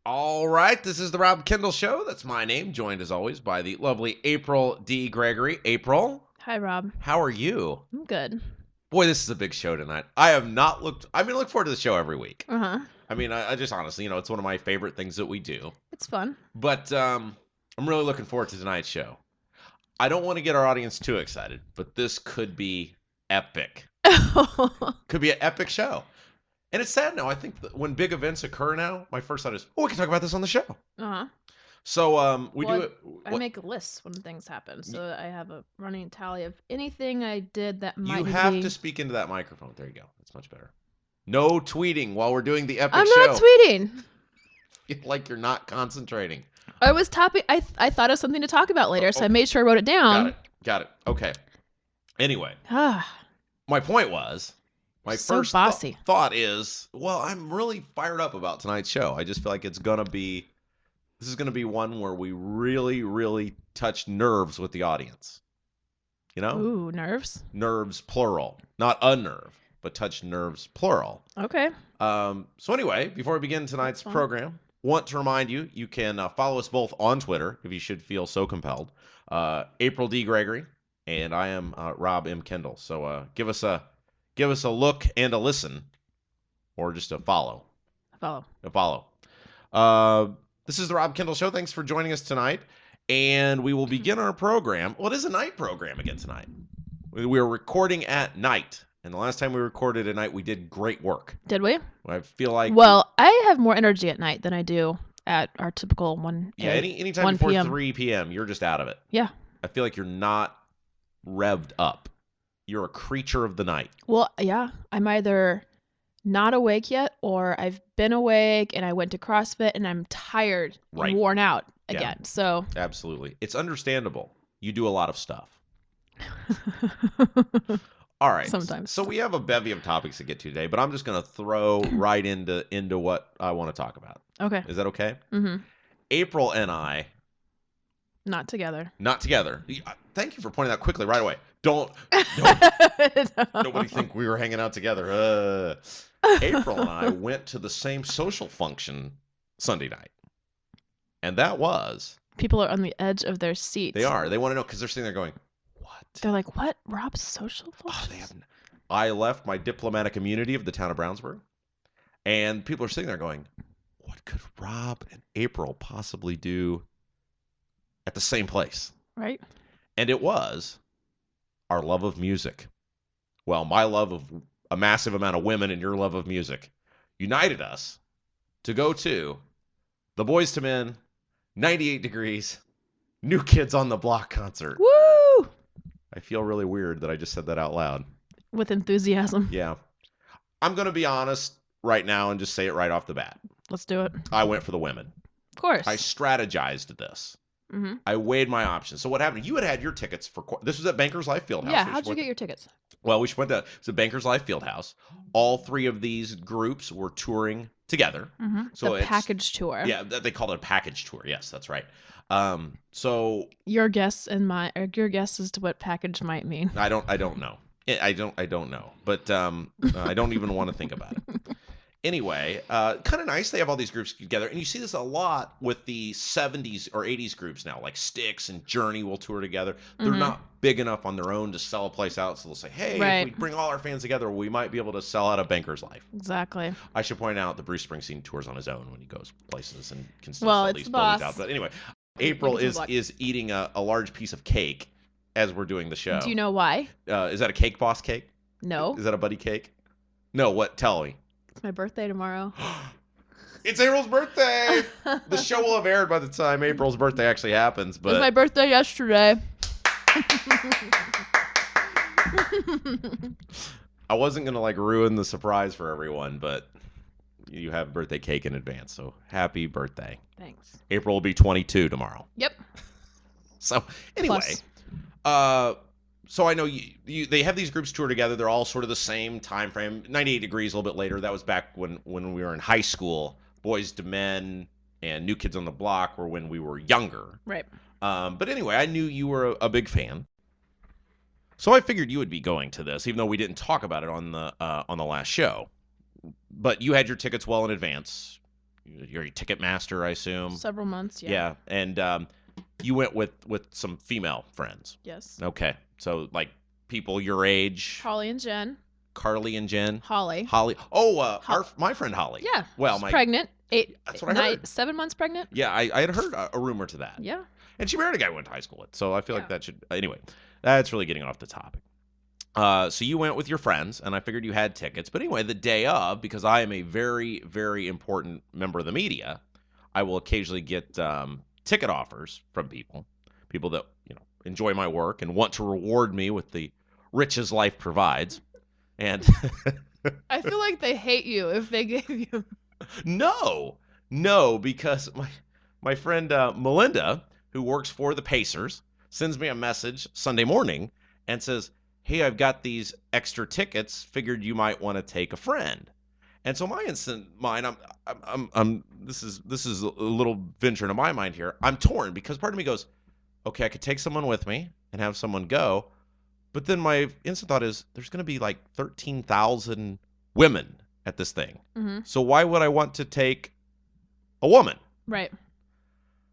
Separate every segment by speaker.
Speaker 1: All right, this is the Rob Kendall Show. That's my name, joined as always by the lovely April D. Gregory. April,
Speaker 2: Hi, Rob.
Speaker 1: how are you?
Speaker 2: I'm good.
Speaker 1: Boy, this is a big show tonight. I look forward to the show every week.
Speaker 2: Uh-huh.
Speaker 1: I just honestly, it's one of my favorite things that we do.
Speaker 2: It's fun.
Speaker 1: But I'm really looking forward to tonight's show. I don't want to get our audience too excited, but this could be epic. Could be an epic show. And it's sad now. I think that when big events occur now, my first thought is, we can talk about this on the show.
Speaker 2: Uh-huh.
Speaker 1: So
Speaker 2: I make lists when things happen, so I have a running tally of anything I did that might
Speaker 1: You have to speak into that microphone. There you go. That's much better. No tweeting while we're doing the epic show.
Speaker 2: I'm not tweeting.
Speaker 1: Like you're not concentrating.
Speaker 2: I was topping. I thought of something to talk about later, so I made sure I wrote it down.
Speaker 1: Got it. Okay. Anyway,
Speaker 2: Ah,
Speaker 1: my point was, my
Speaker 2: so
Speaker 1: first
Speaker 2: bossy.
Speaker 1: thought is, well, I'm really fired up about tonight's show. I just feel like this is going to be one where we really, really touch nerves with the audience. You know?
Speaker 2: Ooh, nerves.
Speaker 1: Nerves, plural. Not a nerve, but touch nerves, plural.
Speaker 2: Okay.
Speaker 1: So anyway, before we begin tonight's program, want to remind you, you can follow us both on Twitter, if you should feel so compelled. April D. Gregory, and I am Rob M. Kendall. So give us a look and a listen, or just a follow. A follow. This is the Rob Kendall Show. Thanks for joining us tonight. And we will begin our program. Well, it is a night program again tonight. We are recording at night. And the last time we recorded at night, we did great work.
Speaker 2: Did we?
Speaker 1: I feel like...
Speaker 2: Well, I have more energy at night than I do at our typical 1
Speaker 1: Yeah, anytime before 3 p.m., you're just out of it.
Speaker 2: Yeah.
Speaker 1: I feel like you're not revved up. You're a creature of the night.
Speaker 2: Well, yeah. I'm either not awake yet, or I've been awake and I went to CrossFit and I'm tired and worn out again.
Speaker 1: Yeah.
Speaker 2: So
Speaker 1: Absolutely. It's understandable. You do a lot of stuff. All right.
Speaker 2: Sometimes.
Speaker 1: So we have a bevy of topics to get to today, but I'm just going to throw right into what I want to talk about.
Speaker 2: Okay.
Speaker 1: Is that okay?
Speaker 2: Mm-hmm.
Speaker 1: April and I...
Speaker 2: Not together.
Speaker 1: Thank you for pointing that quickly right away. Don't nobody think we were hanging out together. April and I went to the same social function Sunday night. And that was...
Speaker 2: People are on the edge of their seats.
Speaker 1: They are. They want to know because they're sitting there going, what?
Speaker 2: They're like, what? Rob's social function?
Speaker 1: I left my diplomatic immunity of the town of Brownsburg. And people are sitting there going, what could Rob and April possibly do at the same place?
Speaker 2: Right.
Speaker 1: And it was our love of music. Well, my love of a massive amount of women and your love of music united us to go to the Boyz II Men 98 Degrees New Kids on the Block concert.
Speaker 2: Woo!
Speaker 1: I feel really weird that I just said that out loud.
Speaker 2: With enthusiasm.
Speaker 1: Yeah. I'm going to be honest right now and just say it right off the bat.
Speaker 2: Let's do it.
Speaker 1: I went for the women.
Speaker 2: Of course.
Speaker 1: I strategized this.
Speaker 2: Mm-hmm.
Speaker 1: I weighed my options. So what happened? You had your tickets for... This was at Bankers Life Fieldhouse.
Speaker 2: Yeah, how'd you get your tickets?
Speaker 1: Well, we went to... It was at Bankers Life Fieldhouse. All three of these groups were touring together.
Speaker 2: Mm-hmm.
Speaker 1: So
Speaker 2: the package tour.
Speaker 1: Yeah, they called it a package tour. Yes, that's right. So...
Speaker 2: Your guess as to what package might mean.
Speaker 1: I don't know. I don't know. But I don't even want to think about it. Anyway, kind of nice. They have all these groups together. And you see this a lot with the 70s or 80s groups now, like Styx and Journey will tour together. They're not big enough on their own to sell a place out. So they'll say, hey, if we bring all our fans together, we might be able to sell out a Banker's Life.
Speaker 2: Exactly.
Speaker 1: I should point out that Bruce Springsteen tours on his own when he goes places and can still sell these buildings out. But anyway, April is eating a large piece of cake as we're doing the show.
Speaker 2: Do you know why?
Speaker 1: Is that a Cake Boss cake?
Speaker 2: No.
Speaker 1: Is that a buddy cake? No, what? Tell me.
Speaker 2: It's my birthday tomorrow.
Speaker 1: It's April's birthday! The show will have aired by the time April's birthday actually happens. But
Speaker 2: it was my birthday yesterday.
Speaker 1: I wasn't going to ruin the surprise for everyone, but you have birthday cake in advance, so happy birthday.
Speaker 2: Thanks.
Speaker 1: April will be 22 tomorrow.
Speaker 2: Yep.
Speaker 1: So anyway, so I know they have these groups tour together. They're all sort of the same time frame. 98 Degrees a little bit later. That was back when we were in high school. Boyz II Men and New Kids on the Block were when we were younger.
Speaker 2: Right.
Speaker 1: But anyway, I knew you were a big fan. So I figured you would be going to this, even though we didn't talk about it on the last show. But you had your tickets well in advance. you're a ticket master, I assume.
Speaker 2: Several months, yeah.
Speaker 1: Yeah, and you went with some female friends.
Speaker 2: Yes.
Speaker 1: Okay, so like people your age.
Speaker 2: Holly and Jen.
Speaker 1: Carly and Jen.
Speaker 2: Holly.
Speaker 1: Oh, my friend Holly.
Speaker 2: Yeah.
Speaker 1: Well,
Speaker 2: she's pregnant.
Speaker 1: That's what I heard.
Speaker 2: 7 months pregnant.
Speaker 1: Yeah, I had heard a rumor to that.
Speaker 2: Yeah.
Speaker 1: And she married a guy I went to high school with, so I feel like that should. Anyway, that's really getting off the topic. So you went with your friends, and I figured you had tickets. But anyway, the day of, because I am a very, very important member of the media, I will occasionally get ticket offers from people that enjoy my work and want to reward me with the riches life provides. And
Speaker 2: I feel like they hate you if they gave you.
Speaker 1: No, because my friend Melinda, who works for the Pacers, sends me a message Sunday morning and says, "Hey, I've got these extra tickets. Figured you might want to take a friend." And so my instant mind, I'm this is a little venture into my mind here. I'm torn because part of me goes, okay, I could take someone with me and have someone go, but then my instant thought is there's going to be like 13,000 women at this thing.
Speaker 2: Mm-hmm.
Speaker 1: So why would I want to take a woman?
Speaker 2: Right.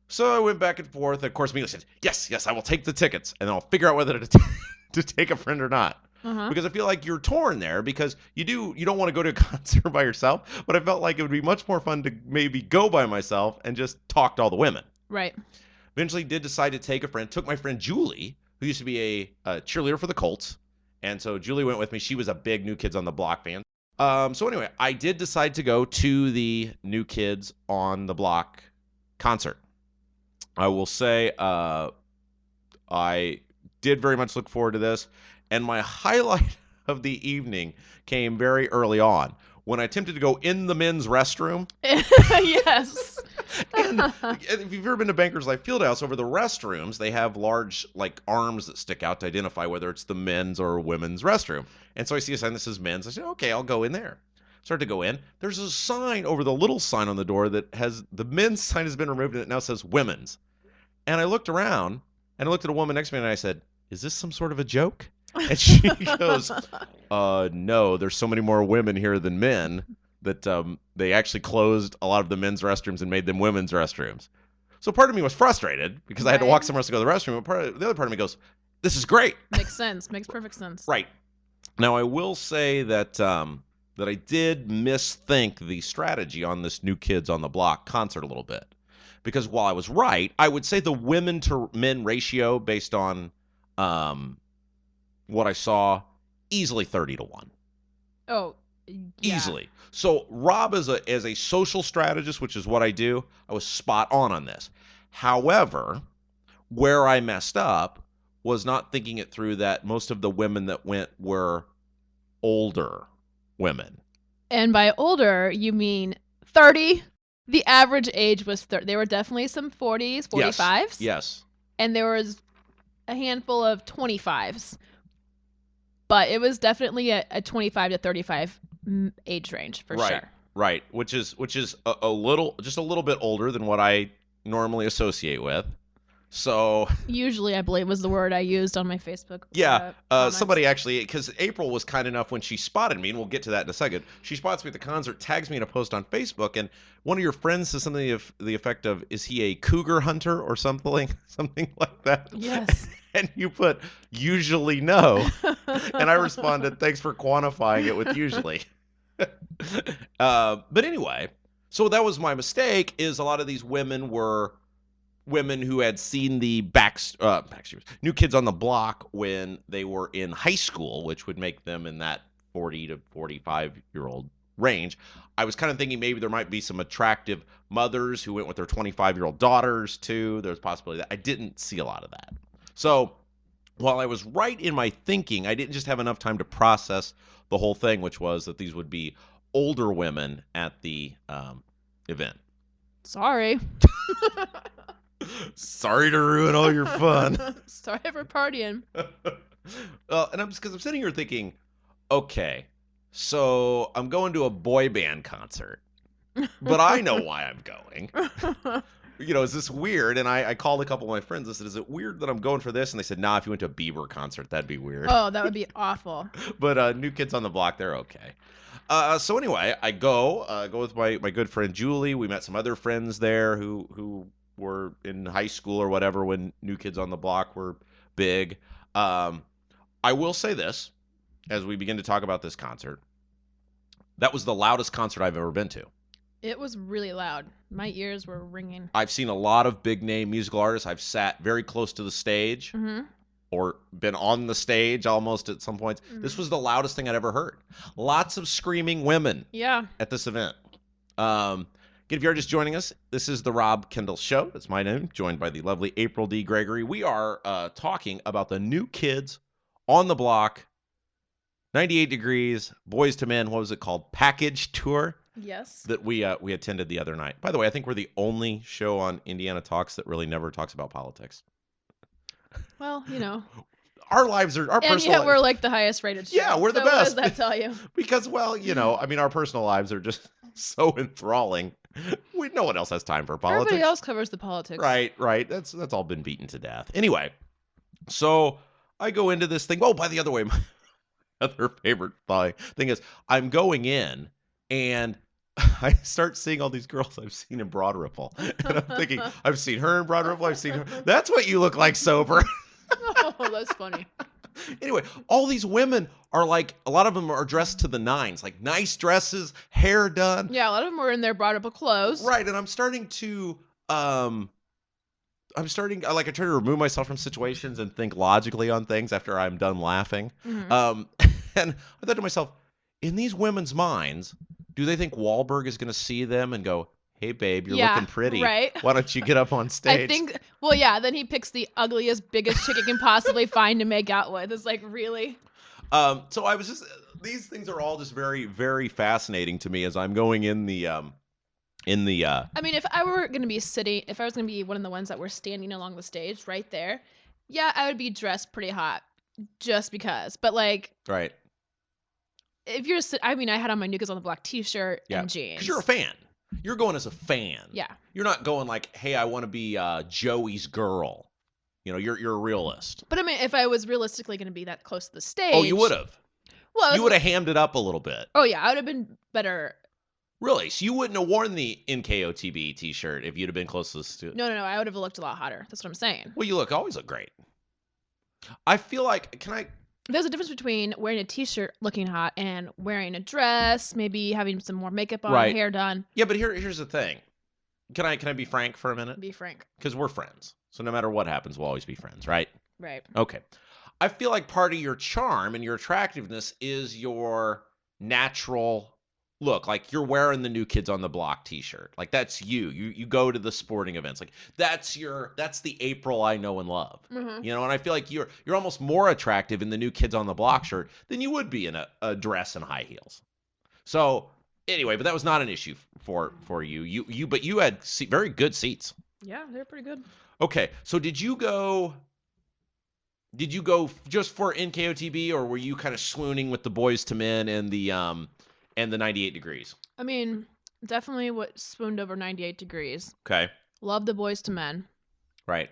Speaker 1: So I went back and forth. Of course, Mila said, yes, I will take the tickets, and then I'll figure out whether to take a friend or not.
Speaker 2: Uh-huh.
Speaker 1: Because I feel like you're torn there because you don't want to go to a concert by yourself, but I felt like it would be much more fun to maybe go by myself and just talk to all the women.
Speaker 2: Right.
Speaker 1: Eventually did decide to take a friend. Took my friend Julie, who used to be a cheerleader for the Colts. And so Julie went with me. She was a big New Kids on the Block fan. So anyway, I did decide to go to the New Kids on the Block concert. I will say I did very much look forward to this. And my highlight of the evening came very early on when I attempted to go in the men's restroom.
Speaker 2: Yes.
Speaker 1: And if you've ever been to Bankers Life Fieldhouse, over the restrooms, they have large arms that stick out to identify whether it's the men's or women's restroom. And so I see a sign that says men's. I said, okay, I'll go in there. Start to go in. There's a sign over the little sign on the door that has the men's sign has been removed and it now says women's. And I looked around and I looked at a woman next to me and I said, is this some sort of a joke? And she goes, no, there's so many more women here than men that they actually closed a lot of the men's restrooms and made them women's restrooms. So part of me was frustrated because I had to walk somewhere else to go to the restroom. But the other part of me goes, this is great.
Speaker 2: Makes sense. Makes perfect sense.
Speaker 1: Right. Now, I will say that that I did misthink the strategy on this New Kids on the Block concert a little bit. Because while I was right, I would say the women to men ratio based on what I saw, easily 30-1.
Speaker 2: Oh, yeah.
Speaker 1: Easily. So Rob as a social strategist, which is what I do, I was spot on this. However, where I messed up was not thinking it through that most of the women that went were older women.
Speaker 2: And by older, you mean 30? The average age was 30. There were definitely some 40s, 45s.
Speaker 1: Yes.
Speaker 2: And there was a handful of 25s. But it was definitely a 25 to 35 age range for sure.
Speaker 1: Right. Which is a little bit older than what I normally associate with. So
Speaker 2: usually, I believe was the word I used on my Facebook.
Speaker 1: Yeah, somebody actually, because April was kind enough when she spotted me, and we'll get to that in a second. She spots me at the concert, tags me in a post on Facebook, and one of your friends says something of the effect of, "Is he a cougar hunter or something like that?"
Speaker 2: Yes.
Speaker 1: And you put usually no, and I responded, "Thanks for quantifying it with usually." But anyway, so that was my mistake. Is a lot of these women were women who had seen the New Kids on the Block when they were in high school, which would make them in that 40 to 45-year-old range. I was kind of thinking maybe there might be some attractive mothers who went with their 25-year-old daughters too. There's a possibility that I didn't see a lot of that. So while I was right in my thinking, I didn't just have enough time to process the whole thing, which was that these would be older women at the event.
Speaker 2: Sorry.
Speaker 1: Sorry to ruin all your fun.
Speaker 2: Sorry for partying.
Speaker 1: And I'm sitting here thinking, okay, so I'm going to a boy band concert. but I know why I'm going. Is this weird? And I called a couple of my friends. I said, is it weird that I'm going for this? And they said, nah, if you went to a Bieber concert, that'd be weird.
Speaker 2: Oh, that would be awful.
Speaker 1: But New Kids on the Block, they're okay. So anyway, I go with my good friend Julie. We met some other friends there who were in high school or whatever when New Kids on the Block were big. I will say this, as we begin to talk about this concert, that was the loudest concert I've ever been to.
Speaker 2: It was really loud. My ears were ringing.
Speaker 1: I've seen a lot of big name musical artists. I've sat very close to the stage.
Speaker 2: Mm-hmm.
Speaker 1: Or been on the stage almost at some points. Mm-hmm. This was the loudest thing I'd ever heard. Lots of screaming women at this event. If you're just joining us, this is the Rob Kendall Show. That's my name, joined by the lovely April D. Gregory. We are talking about the New Kids on the Block, 98 Degrees, Boys to Men, what was it called? Package Tour.
Speaker 2: Yes.
Speaker 1: That we attended the other night. By the way, I think we're the only show on Indiana Talks that really never talks about politics.
Speaker 2: Well,
Speaker 1: our lives are our personal.
Speaker 2: And yet we're like the highest rated show.
Speaker 1: Yeah, we're the best.
Speaker 2: What does that tell you?
Speaker 1: Because, our personal lives are just so enthralling. No one else has time for politics.
Speaker 2: Everybody else covers the politics.
Speaker 1: Right. That's all been beaten to death. Anyway, so I go into this thing. Oh, by the other way, my other favorite thing is I'm going in and I start seeing all these girls I've seen in Broad Ripple. And I'm thinking, I've seen her in Broad Ripple. I've seen her. That's what you look like sober.
Speaker 2: Oh, that's funny.
Speaker 1: Anyway, all these women are like, a lot of them are dressed to the nines, like nice dresses, hair done.
Speaker 2: Yeah, a lot of them were in their Broad Ripple clothes.
Speaker 1: Right, and I'm starting to, I try to remove myself from situations and think logically on things after I'm done laughing. Mm-hmm. And I thought to myself, in these women's minds, do they think Wahlberg is going to see them and go, hey, babe, you're looking pretty.
Speaker 2: Right.
Speaker 1: Why don't you get up on stage?
Speaker 2: I think, then he picks the ugliest, biggest chick he can possibly find to make out with. It's like, really?
Speaker 1: So I was just, these things are all just very, very fascinating to me as I'm going in the. I
Speaker 2: mean, if I was going to be one of the ones that were standing along the stage right there, yeah, I would be dressed pretty hot just because. But like.
Speaker 1: Right.
Speaker 2: If you're, I had on my New Kids on the Block t-shirt and jeans.
Speaker 1: Because you're a fan. You're going as a fan.
Speaker 2: Yeah. You're
Speaker 1: not going like, hey, I want to be Joey's girl. You're a realist.
Speaker 2: But I mean, if I was realistically going to be that close to the stage.
Speaker 1: Oh, you would have.
Speaker 2: Well,
Speaker 1: you would have hammed it up a little bit.
Speaker 2: Oh, yeah. I would have been better.
Speaker 1: Really? So you wouldn't have worn the NKOTB t-shirt if you'd have been close to the studio?
Speaker 2: No. I would have looked a lot hotter. That's what I'm saying.
Speaker 1: Well, you always look great. I feel like,
Speaker 2: there's a difference between wearing a t-shirt looking hot and wearing a dress, maybe having some more makeup on, hair done.
Speaker 1: Yeah, but here's the thing. Can I be frank for a minute?
Speaker 2: Be frank.
Speaker 1: Because we're friends. So no matter what happens, we'll always be friends, right?
Speaker 2: Right.
Speaker 1: Okay. I feel like part of your charm and your attractiveness is your natural look. Like you're wearing the New Kids on the Block t-shirt. Like that's you. You go to the sporting events. Like that's the April I know and love. Mm-hmm. And I feel like you're almost more attractive in the New Kids on the Block shirt than you would be in a dress and high heels. So anyway, but that was not an issue for you. But you had very good seats.
Speaker 2: Yeah, they're pretty good.
Speaker 1: Okay, so did you go just for NKOTB, or were you kind of swooning with the Boys to Men and the 98 Degrees?
Speaker 2: I mean, definitely what swooned over 98 Degrees.
Speaker 1: Okay.
Speaker 2: Love the Boys to Men.
Speaker 1: Right.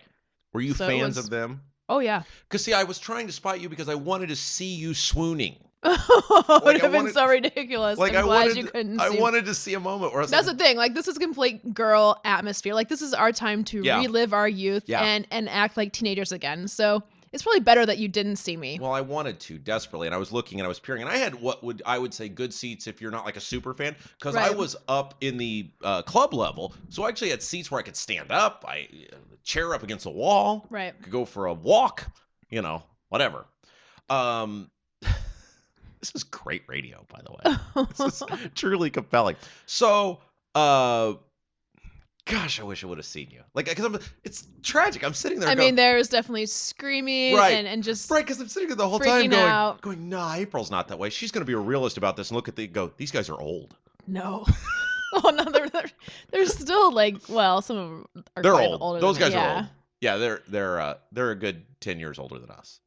Speaker 1: Were you fans of them?
Speaker 2: Oh, yeah.
Speaker 1: Because, see, I was trying to spot you because I wanted to see you swooning.
Speaker 2: It would have been so ridiculous.
Speaker 1: Like
Speaker 2: I'm glad you couldn't see.
Speaker 1: I wanted to see a moment where I was
Speaker 2: That's the thing. Like, this is complete girl atmosphere. Like, this is our time to relive our youth and act like teenagers again. So it's probably better that you didn't see me.
Speaker 1: Well, I wanted to desperately, and I was looking and I was peering, and I had I would say good seats if you're not like a super fan, because I was up in the club level, so I actually had seats where I could stand up, chair up against the wall, could go for a walk, whatever. This is great radio, by the way. This is truly compelling. So, gosh, I wish I would have seen you. Like, because it's tragic. I'm sitting there.
Speaker 2: I mean, there's definitely screaming and just
Speaker 1: because I'm sitting there the whole time going, nah, April's not that way. She's going to be a realist about this and look at these guys are old.
Speaker 2: No. Oh no, they're still some of them are
Speaker 1: they're
Speaker 2: quite
Speaker 1: old.
Speaker 2: older.
Speaker 1: Those guys are old. Yeah, they're a good 10 years older than us.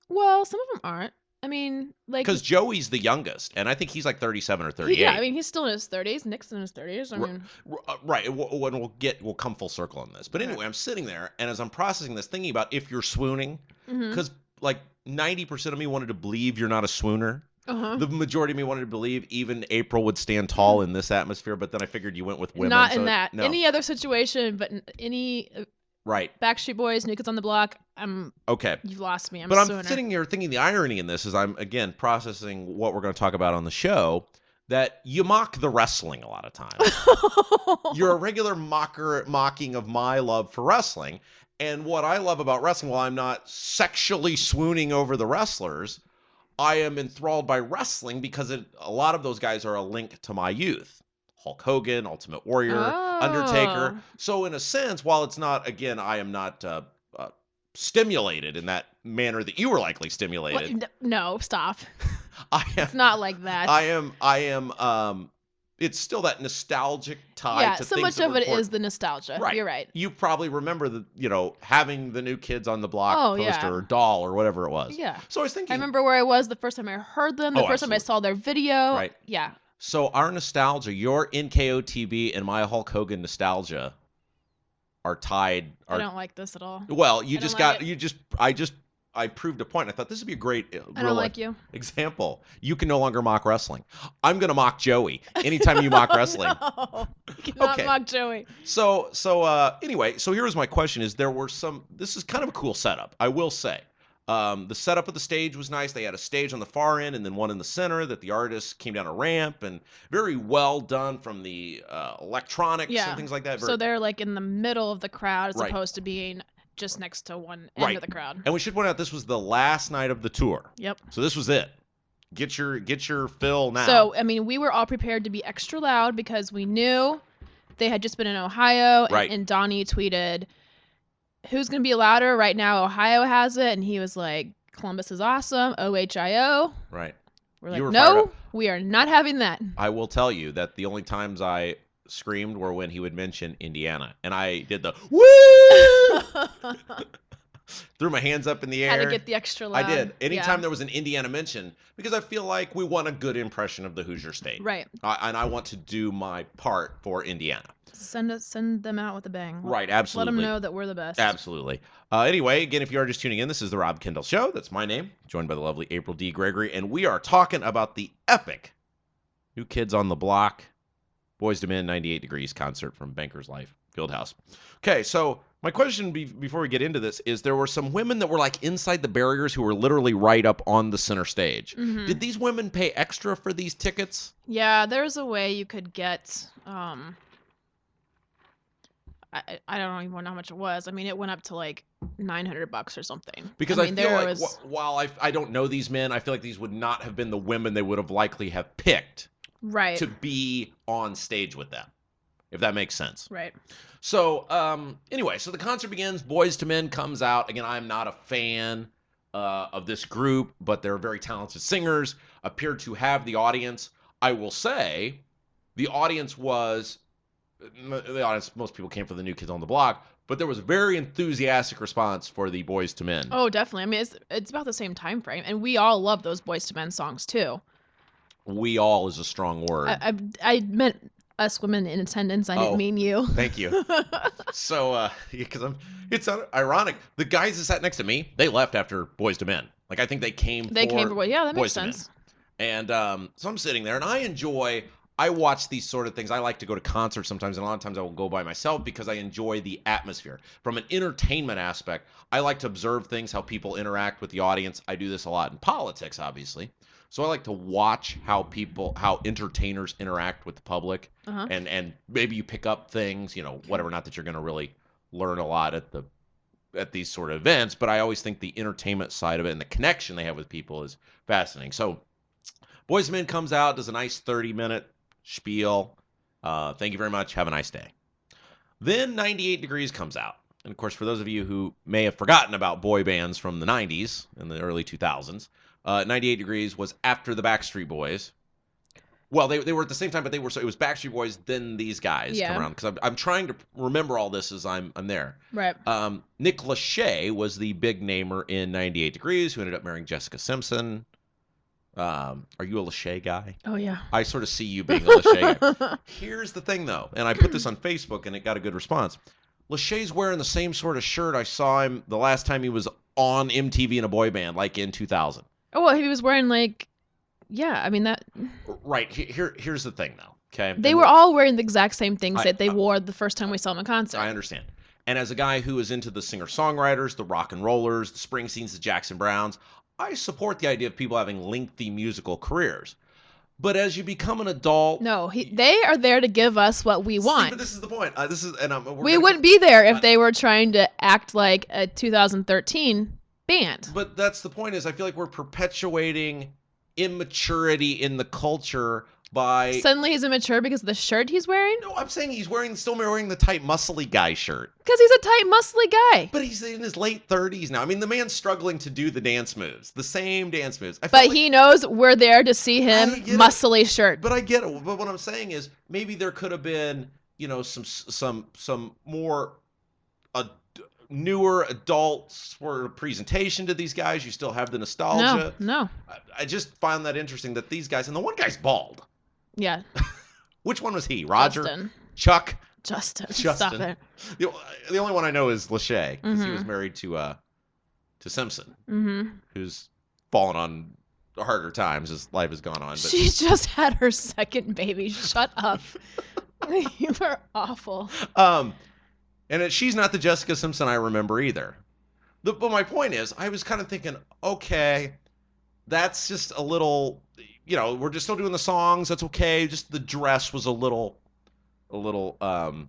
Speaker 2: Well, some of them aren't. I mean, like,
Speaker 1: Because Joey's the youngest, and I think he's like 37 or 38.
Speaker 2: yeah, I mean, he's still in his 30s. Nick's in his 30s. I mean,
Speaker 1: Right. We'll come full circle on this. But anyway, I'm sitting there, and as I'm processing this, thinking about if you're swooning, because like 90% of me wanted to believe you're not a swooner. The majority of me wanted to believe even April would stand tall in this atmosphere, but then I figured you went with women.
Speaker 2: Not in that. No. Any other situation, but any Backstreet Boys, New Kids on the Block, okay. You've lost me.
Speaker 1: But I'm sitting here thinking the irony in this is I'm, again, processing what we're going to talk about on the show, that you mock the wrestling a lot of times. You're a regular mocking of my love for wrestling. And what I love about wrestling, while I'm not sexually swooning over the wrestlers, I am enthralled by wrestling because a lot of those guys are a link to my youth. Hulk Hogan, Ultimate Warrior, Undertaker. So in a sense, while it's not, again, I am not stimulated in that manner that you were likely stimulated.
Speaker 2: What? No, stop. It's not like that.
Speaker 1: I am. It's still that nostalgic tie to things. Yeah,
Speaker 2: so much of it is the nostalgia.
Speaker 1: Right.
Speaker 2: You're right.
Speaker 1: You probably remember having the New Kids on the Block poster or doll or whatever it was.
Speaker 2: Yeah.
Speaker 1: So I was thinking.
Speaker 2: I remember where I was the first time I heard them, the first time I saw their video.
Speaker 1: Right.
Speaker 2: Yeah.
Speaker 1: So our nostalgia, your NKOTB and my Hulk Hogan nostalgia are tied.
Speaker 2: I don't like this at all.
Speaker 1: Well, I proved a point. I thought this would be a great example. You can no longer mock wrestling. I'm going to mock Joey anytime you mock wrestling.
Speaker 2: No, you cannot mock Joey.
Speaker 1: So anyway, so here was my question: this is kind of a cool setup, I will say. The setup of the stage was nice. They had a stage on the far end and then one in the center that the artist came down a ramp, and very well done from the electronics and things like that.
Speaker 2: So they're like in the middle of the crowd as opposed to being just next to one end of the crowd.
Speaker 1: And we should point out this was the last night of the tour.
Speaker 2: Yep.
Speaker 1: So this was it. Get your fill now.
Speaker 2: So, I mean, we were all prepared to be extra loud because we knew they had just been in Ohio, and Donnie tweeted, "Who's going to be louder? Right now, Ohio has it." And he was like, "Columbus is awesome. OHIO."
Speaker 1: Right.
Speaker 2: We're like, "No, we are not having that."
Speaker 1: I will tell you that the only times I screamed were when he would mention Indiana. And I did the woo! Threw my hands up in the air.
Speaker 2: Had to get the extra loud.
Speaker 1: I did. Anytime there was an Indiana mention, because I feel like we want a good impression of the Hoosier State.
Speaker 2: Right.
Speaker 1: And I want to do my part for Indiana.
Speaker 2: Send them out with a bang.
Speaker 1: Right, absolutely.
Speaker 2: Let them know that we're the best.
Speaker 1: Absolutely. Anyway, again, if you are just tuning in, this is the Rob Kendall Show. That's my name, joined by the lovely April D. Gregory, and we are talking about the epic New Kids on the Block, Boys to Men 98 Degrees concert from Bankers Life Fieldhouse. Okay, so my question before we get into this is there were some women that were like inside the barriers who were literally right up on the center stage. Mm-hmm. Did these women pay extra for these tickets?
Speaker 2: Yeah, there's a way you could get... I don't even know how much it was. I mean, it went up to like $900 or something.
Speaker 1: Because I feel like while I don't know these men, I feel like these would not have been the women they would have likely have picked to be on stage with them, if that makes sense.
Speaker 2: Right.
Speaker 1: So anyway, so the concert begins. Boys to Men comes out. Again, I'm not a fan of this group, but they're very talented singers, appeared to have the audience. I will say the audience, most people came for the New Kids on the Block, but there was a very enthusiastic response for the Boys to Men.
Speaker 2: Oh, definitely. I mean, it's about the same time frame, and we all love those Boys to Men songs too.
Speaker 1: We all is a strong word.
Speaker 2: I meant us women in attendance. I didn't mean you.
Speaker 1: Thank you. So, because it's ironic. The guys that sat next to me, they left after Boys to Men. Like, I think they came for
Speaker 2: that makes sense.
Speaker 1: And so I'm sitting there, and I watch these sort of things. I like to go to concerts sometimes, and a lot of times I will go by myself because I enjoy the atmosphere. From an entertainment aspect, I like to observe things, how people interact with the audience. I do this a lot in politics, obviously. So I like to watch how entertainers interact with the public, and maybe you pick up things, whatever. Not that you're going to really learn a lot at these sort of events, but I always think the entertainment side of it and the connection they have with people is fascinating. So Boys to Men comes out, does a nice 30-minute spiel. Thank you very much. Have a nice day. Then 98 Degrees comes out. And, of course, for those of you who may have forgotten about boy bands from the 90s and the early 2000s, 98 Degrees was after the Backstreet Boys. Well, they were at the same time, but it was Backstreet Boys, then these guys come around. Because I'm trying to remember all this as I'm there.
Speaker 2: Right.
Speaker 1: Nick Lachey was the big namer in 98 Degrees, who ended up marrying Jessica Simpson. Are you a Lachey guy?
Speaker 2: Oh, yeah.
Speaker 1: I sort of see you being a Lachey guy. Here's the thing, though, and I put this on Facebook, and it got a good response. Lachey's wearing the same sort of shirt I saw him the last time he was on MTV in a boy band, like in 2000.
Speaker 2: Oh, well, he was wearing, like, yeah, I mean, that...
Speaker 1: Right. Here's the thing, though, okay?
Speaker 2: They were all wearing the exact same things that they wore the first time we saw them in concert.
Speaker 1: I understand. And as a guy who is into the singer-songwriters, the rock and rollers, the Springsteens, the Jackson Browns, I support the idea of people having lengthy musical careers. But as you become an adult...
Speaker 2: No, they are there to give us what we want.
Speaker 1: See, but this is the point.
Speaker 2: We wouldn't be there if they were trying to act like a 2013 band.
Speaker 1: But that's the point, is I feel like we're perpetuating immaturity in the culture by...
Speaker 2: Suddenly he's immature because of the shirt he's wearing?
Speaker 1: No, I'm saying he's still wearing the tight, muscly guy shirt.
Speaker 2: Because he's a tight, muscly guy.
Speaker 1: But he's in his late 30s now. I mean, the man's struggling to do the dance moves, the same dance moves.
Speaker 2: But he knows we're there to see him muscly shirt.
Speaker 1: But I get it. But what I'm saying is, maybe there could have been, some more newer adult sort of presentation to these guys. You still have the nostalgia.
Speaker 2: No.
Speaker 1: I just find that interesting that these guys, and the one guy's bald.
Speaker 2: Yeah.
Speaker 1: Which one was he? Roger?
Speaker 2: Justin.
Speaker 1: Chuck?
Speaker 2: Justin. Stop it.
Speaker 1: The only one I know is Lachey, because he was married to Simpson, who's fallen on harder times as life has gone on. But
Speaker 2: she's just had her second baby. Shut up. You are awful.
Speaker 1: And she's not the Jessica Simpson I remember either. But my point is, I was kind of thinking, okay, that's just a little, we're just still doing the songs. That's okay. Just the dress was a little odd.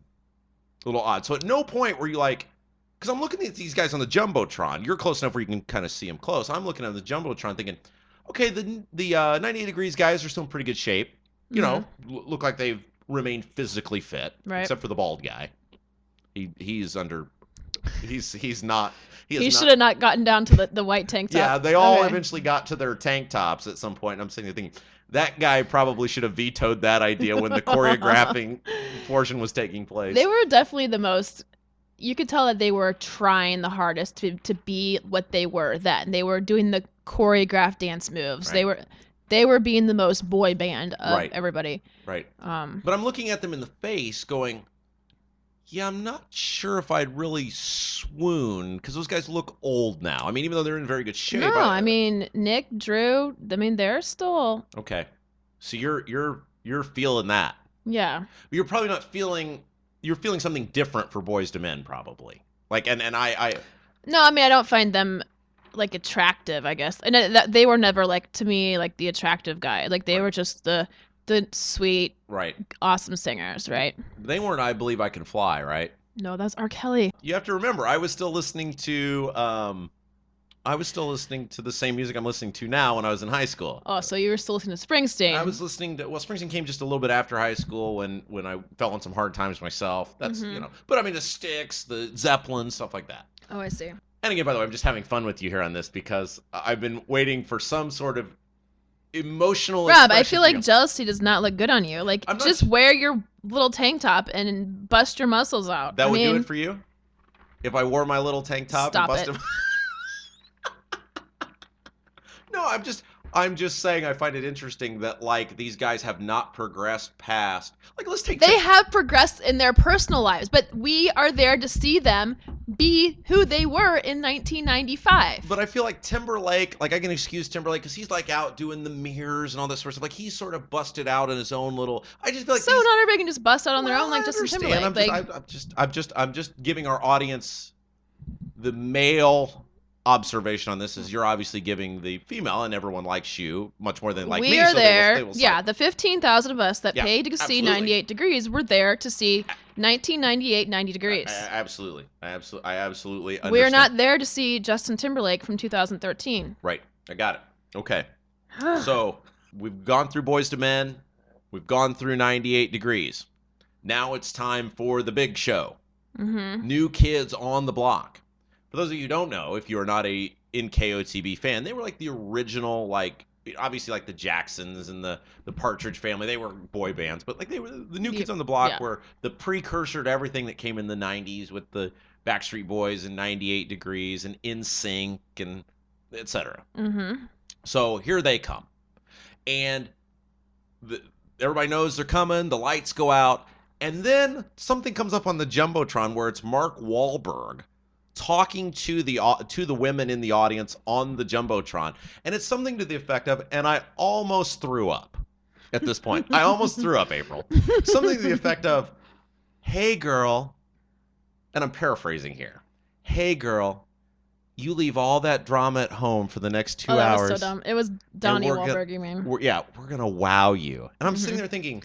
Speaker 1: So at no point were you like, because I'm looking at these guys on the Jumbotron. You're close enough where you can kind of see them close. I'm looking at the Jumbotron thinking, okay, the 98 Degrees guys are still in pretty good shape. Look like they've remained physically fit,
Speaker 2: right?
Speaker 1: Except for the bald guy. He's not. He
Speaker 2: should have not gotten down to the white tank top.
Speaker 1: Yeah, they all eventually got to their tank tops at some point. And I'm sitting there thinking, that guy probably should have vetoed that idea when the choreographing portion was taking place.
Speaker 2: They were definitely the most. You could tell that they were trying the hardest to be what they were then. They were doing the choreographed dance moves.
Speaker 1: Right.
Speaker 2: They were being the most boy band of everybody.
Speaker 1: Right. But I'm looking at them in the face going, yeah, I'm not sure if I'd really swoon, because those guys look old now. I mean, even though they're in very good shape.
Speaker 2: No, I mean, Nick, Drew, they're still...
Speaker 1: Okay. So you're feeling that.
Speaker 2: Yeah.
Speaker 1: You're probably not feeling... You're feeling something different for Boys to Men, probably. Like, and I...
Speaker 2: No, I mean, I don't find them, like, attractive, I guess. And they were never, like, to me, like, the attractive guy. Like, they were just the sweet, awesome singers, right?
Speaker 1: They weren't I Believe I Can Fly, right?
Speaker 2: No, that's R. Kelly.
Speaker 1: You have to remember, I was still listening to the same music I'm listening to now when I was in high school.
Speaker 2: Oh, so you were still listening to Springsteen.
Speaker 1: I was listening to, Springsteen came just a little bit after high school when I fell on some hard times myself. That's, but I mean the Styx, the Zeppelin, stuff like that.
Speaker 2: Oh, I see.
Speaker 1: And again, by the way, I'm just having fun with you here on this because I've been waiting for some sort of emotional
Speaker 2: Rob, I feel like jealousy does not look good on you. Like, just wear your little tank top and bust your muscles out.
Speaker 1: That would do it for you? If I wore my little tank top and busted... No, I'm just saying I find it interesting that, like, these guys have not progressed past... Like, let's take...
Speaker 2: They have progressed in their personal lives, but we are there to see them be who they were in 1995.
Speaker 1: But I feel like Timberlake, like, I can excuse Timberlake because he's, like, out doing the mirrors and all this sort of stuff. Like, he's sort of busted out in his own little... I just feel like...
Speaker 2: So not everybody can just bust out on their own like Justin Timberlake.
Speaker 1: I'm just giving our audience the male... observation on this is you're obviously giving the female, and everyone likes you much more than like me.
Speaker 2: We are there. The 15,000 of us that paid to see 98 Degrees were there to see 1998 90 Degrees.
Speaker 1: I absolutely understand.
Speaker 2: We're not there to see Justin Timberlake from 2013.
Speaker 1: Right. I got it. Okay. So we've gone through Boys to Men. We've gone through 98 Degrees. Now it's time for the big show.
Speaker 2: Mm-hmm.
Speaker 1: New Kids on the Block. For those of you who don't know, if you're not a NKOTB fan, they were like the original, like, obviously like the Jacksons and the Partridge Family. They were boy bands, but like they were the New Kids on the Block were the precursor to everything that came in the 90s with the Backstreet Boys and 98 Degrees and NSYNC and etc.
Speaker 2: Mm-hmm.
Speaker 1: So here they come. and everybody knows they're coming. The lights go out, and then something comes up on the jumbotron where it's Mark Wahlberg talking to the women in the audience on the jumbotron, and it's something to the effect of, and I almost threw up at this point. I almost threw up, April. Something to the effect of, "Hey, girl," and I'm paraphrasing here. "Hey, girl, you leave all that drama at home for the next 2 hours.
Speaker 2: That was so dumb. It was Donnie Wahlberg, you mean?
Speaker 1: We're going to wow you." And I'm sitting there thinking,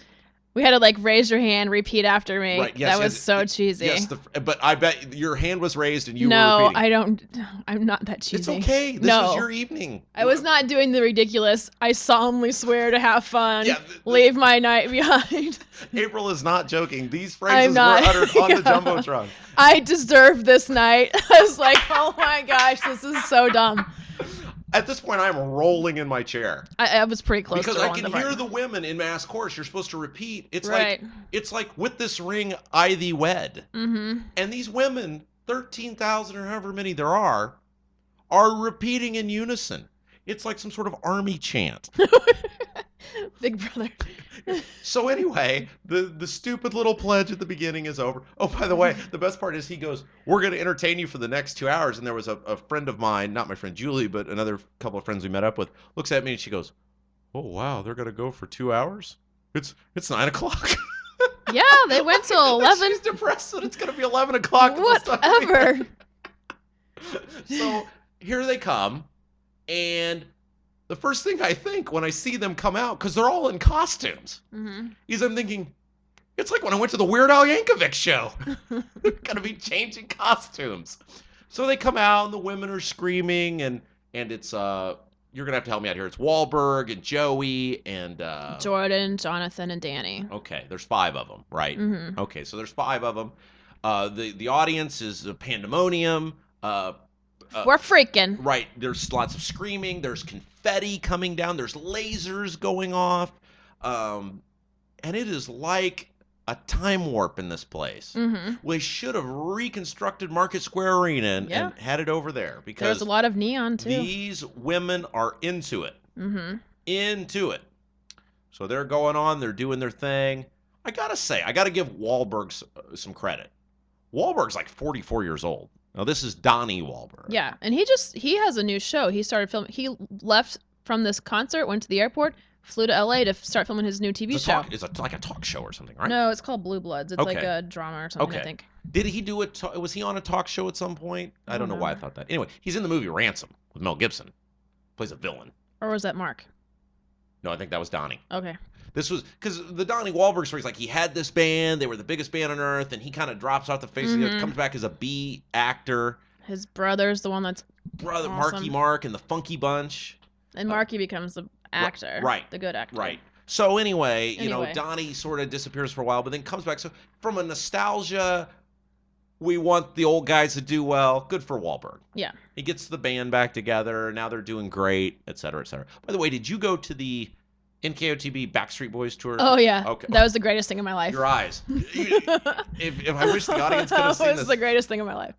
Speaker 2: we had to like raise your hand, repeat after me.
Speaker 1: Right, yes,
Speaker 2: that was so cheesy.
Speaker 1: Yes, but I bet your hand was raised and you were repeating.
Speaker 2: No, I'm not that cheesy.
Speaker 1: It's okay. This was your evening.
Speaker 2: I was not doing the ridiculous, I solemnly swear to have fun, leave my night behind.
Speaker 1: April is not joking. These phrases were uttered on the Jumbotron.
Speaker 2: I deserve this night. I was like, oh my gosh, this is so dumb.
Speaker 1: At this point, I'm rolling in my chair.
Speaker 2: I was pretty close
Speaker 1: because
Speaker 2: to
Speaker 1: I can hear the women in mass chorus. You're supposed to repeat. It's like with this ring I thee wed.
Speaker 2: Mm-hmm.
Speaker 1: And these women, 13,000 or however many there are repeating in unison. It's like some sort of army chant.
Speaker 2: Big brother.
Speaker 1: So anyway, the stupid little pledge at the beginning is over. Oh, by the way, the best part is he goes, "We're going to entertain you for the next 2 hours." And there was a friend of mine, not my friend Julie, but another couple of friends we met up with, looks at me and she goes, "Oh, wow, they're going to go for 2 hours? It's 9 o'clock."
Speaker 2: Yeah, they went till 11.
Speaker 1: She's depressed that it's going to be 11 o'clock.
Speaker 2: Whatever.
Speaker 1: So here they come, and the first thing I think when I see them come out, because they're all in costumes, is I'm thinking, it's like when I went to the Weird Al Yankovic show. They're going to be changing costumes. So they come out, and the women are screaming, and it's, you're going to have to help me out here. It's Wahlberg and Joey and...
Speaker 2: Jordan, Jonathan, and Danny.
Speaker 1: Okay, there's 5 of them, right?
Speaker 2: Mm-hmm.
Speaker 1: Okay, so there's 5 of them. The audience is a pandemonium.
Speaker 2: We're freaking.
Speaker 1: Right. There's lots of screaming. There's confetti coming down. There's lasers going off. And it is like a time warp in this place.
Speaker 2: Mm-hmm.
Speaker 1: We should have reconstructed Market Square Arena and had it over there. Because
Speaker 2: there's a lot of neon, too.
Speaker 1: These women are into it.
Speaker 2: Mm-hmm.
Speaker 1: Into it. So they're going on. They're doing their thing. I got to give Wahlberg some credit. Wahlberg's like 44 years old. Now, this is Donnie Wahlberg.
Speaker 2: Yeah, and he has a new show. He started filming. He left from this concert, went to the airport, flew to LA to start filming his new TV show.
Speaker 1: It's like a talk show or something, right?
Speaker 2: No, it's called Blue Bloods. It's like a drama or something, I think.
Speaker 1: Did he do it? Was he on a talk show at some point? I don't know why I thought that. Anyway, he's in the movie Ransom with Mel Gibson. Plays a villain.
Speaker 2: Or was that Mark?
Speaker 1: No, I think that was Donnie.
Speaker 2: Okay.
Speaker 1: This was because the Donnie Wahlberg story is like he had this band, they were the biggest band on earth, and he kind of drops off the face of the earth, comes back as a B actor.
Speaker 2: His brother's the one that's
Speaker 1: awesome. Marky Mark and the Funky Bunch.
Speaker 2: And Marky becomes the actor.
Speaker 1: Right.
Speaker 2: The good actor.
Speaker 1: Right. So anyway, you know, Donnie sort of disappears for a while, but then comes back. So from a nostalgia, we want the old guys to do well. Good for Wahlberg.
Speaker 2: Yeah.
Speaker 1: He gets the band back together. Now they're doing great, et cetera, et cetera. By the way, did you go to the NKOTB Backstreet Boys tour?
Speaker 2: Oh, yeah.
Speaker 1: Okay.
Speaker 2: That was the greatest thing in my life.
Speaker 1: Your eyes. if I wish the audience could have seen this.
Speaker 2: It was the greatest thing in my life.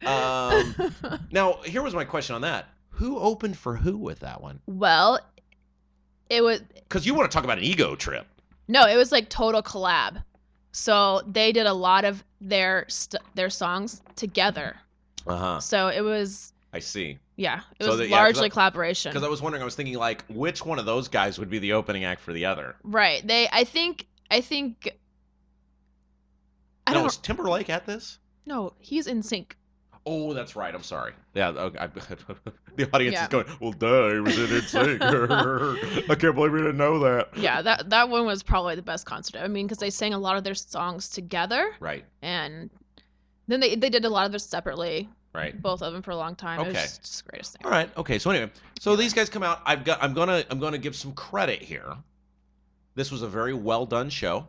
Speaker 1: Now, here was my question on that. Who opened for who with that one?
Speaker 2: Well, it was...
Speaker 1: Because you want to talk about an ego trip.
Speaker 2: No, it was like total collab. So they did a lot of their songs together.
Speaker 1: Uh-huh.
Speaker 2: So it was...
Speaker 1: I see.
Speaker 2: Yeah, it was largely collaboration.
Speaker 1: Because I was wondering, I was thinking, like, which one of those guys would be the opening act for the other?
Speaker 2: Right. I think.
Speaker 1: No, was Timberlake at this?
Speaker 2: No, he's in sync.
Speaker 1: Oh, that's right. I'm sorry. Yeah, okay. The audience is going, well, duh, he was in NSYNC. I can't believe we didn't know that.
Speaker 2: Yeah, that one was probably the best concert. I mean, because they sang a lot of their songs together.
Speaker 1: Right.
Speaker 2: And then they did a lot of theirs separately.
Speaker 1: Right.
Speaker 2: Both of them for a long time.
Speaker 1: Okay.
Speaker 2: It was just the greatest thing.
Speaker 1: All right. Okay. So anyway, these guys come out. I'm gonna give some credit here. This was a very well done show,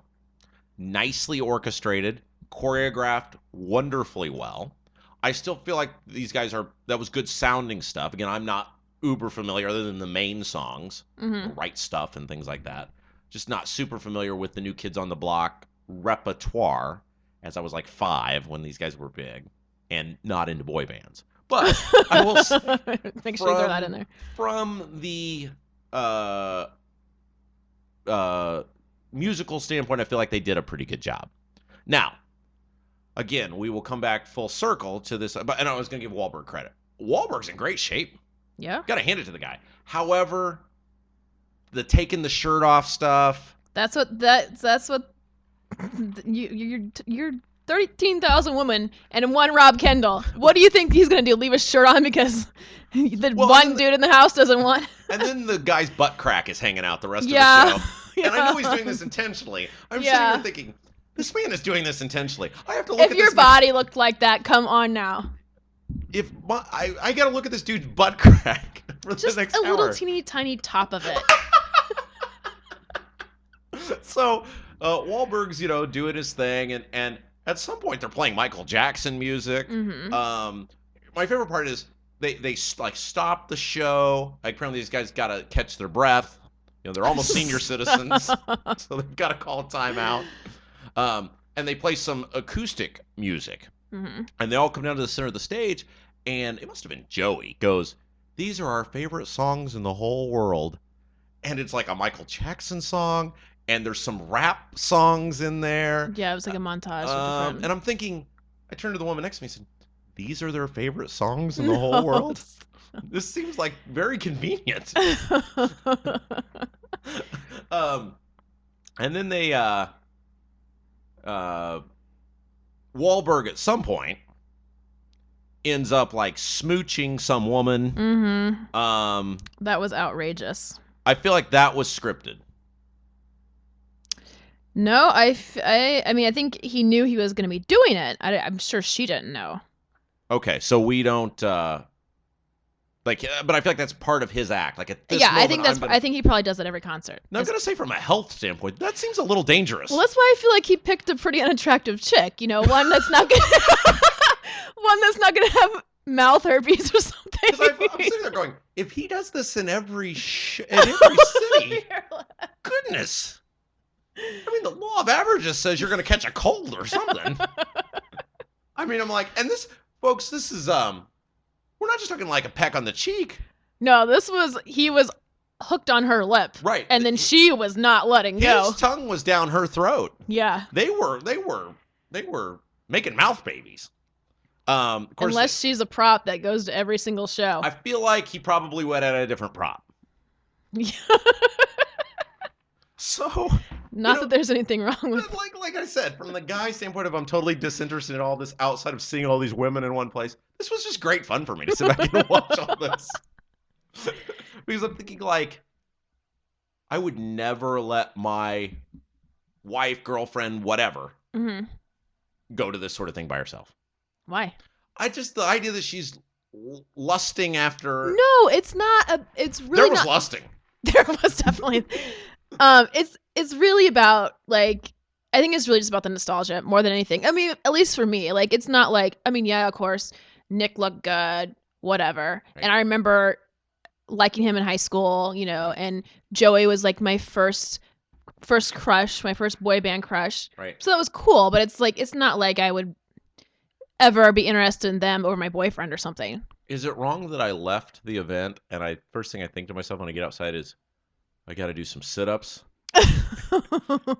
Speaker 1: nicely orchestrated, choreographed wonderfully well. I still feel like these guys that was good sounding stuff. Again, I'm not uber familiar other than the main songs, the Right Stuff and things like that. Just not super familiar with the New Kids on the Block repertoire, as I was like 5 when these guys were big. And not into boy bands. But I will
Speaker 2: make sure you throw that in there.
Speaker 1: From the musical standpoint, I feel like they did a pretty good job. Now, again, we will come back full circle to this, and I was going to give Wahlberg credit. Wahlberg's in great shape.
Speaker 2: Yeah.
Speaker 1: Got to hand it to the guy. However, the taking the shirt off stuff.
Speaker 2: That's what you're 13,000 women and one Rob Kendall. What do you think he's going to do? Leave his shirt on because one dude in the house doesn't want.
Speaker 1: And then the guy's butt crack is hanging out the rest of the show. And I know he's doing this intentionally. I'm sitting here thinking, this man is doing this intentionally. I have to look at this.
Speaker 2: If your body looked like that, come on now.
Speaker 1: I got to look at this dude's butt crack for
Speaker 2: just
Speaker 1: the next
Speaker 2: a
Speaker 1: hour.
Speaker 2: Little teeny tiny top of it.
Speaker 1: So Wahlberg's, doing his thing, and at some point they're playing Michael Jackson music.
Speaker 2: Mm-hmm.
Speaker 1: My favorite part is they stop the show. Like, apparently these guys got to catch their breath. They're almost senior citizens, so they've got to call a timeout. And they play some acoustic music.
Speaker 2: Mm-hmm.
Speaker 1: And they all come down to the center of the stage, and it must have been Joey goes, "These are our favorite songs in the whole world." And it's like a Michael Jackson song, and there's some rap songs in there.
Speaker 2: Yeah, it was like a montage.
Speaker 1: And I'm thinking, I turned to the woman next to me and said, "These are their favorite songs in the whole world?" This seems like very convenient. And then they Wahlberg at some point ends up like smooching some woman.
Speaker 2: Mm-hmm. That was outrageous.
Speaker 1: I feel like that was scripted.
Speaker 2: No, I mean, I think he knew he was going to be doing it. I'm sure she didn't know.
Speaker 1: Okay, so we don't but I feel like that's part of his act. Like at this moment,
Speaker 2: I think he probably does it every concert.
Speaker 1: Now, I'm gonna say from a health standpoint, that seems a little dangerous.
Speaker 2: Well, that's why I feel like he picked a pretty unattractive chick. One that's not gonna have mouth herpes or something.
Speaker 1: Because I'm sitting there going, if he does this in every city, goodness. I mean, the law of averages says you're gonna catch a cold or something. I mean, I'm like, and this, folks, this is we're not just talking like a peck on the cheek.
Speaker 2: No, he was hooked on her lip.
Speaker 1: Right.
Speaker 2: And then she was not letting go.
Speaker 1: His tongue was down her throat.
Speaker 2: Yeah.
Speaker 1: They were making mouth babies. Of course,
Speaker 2: unless she's a prop that goes to every single show.
Speaker 1: I feel like he probably went at a different prop.
Speaker 2: Yeah.
Speaker 1: So,
Speaker 2: not that there's anything wrong with
Speaker 1: like I said, from the guy's standpoint of I'm totally disinterested in all this outside of seeing all these women in one place. This was just great fun for me to sit back and watch all this. Because I'm thinking like, I would never let my wife, girlfriend, whatever, go to this sort of thing by herself. Why? The idea that she's lusting after.
Speaker 2: No, it's not. It's really
Speaker 1: there was
Speaker 2: not...
Speaker 1: lusting.
Speaker 2: There was definitely. It's really about like, I think it's really just about the nostalgia more than anything. I mean, at least for me, like it's not like, I mean, yeah, of course, Nick looked good, whatever, right. And I remember liking him in high school, and Joey was like my first crush, my first boy band crush. Right. So that was cool, but it's like, it's not like I would ever be interested in them over my boyfriend or something.
Speaker 1: Is it wrong that I left the event and first thing I think to myself when I get outside is, I got to do some sit-ups,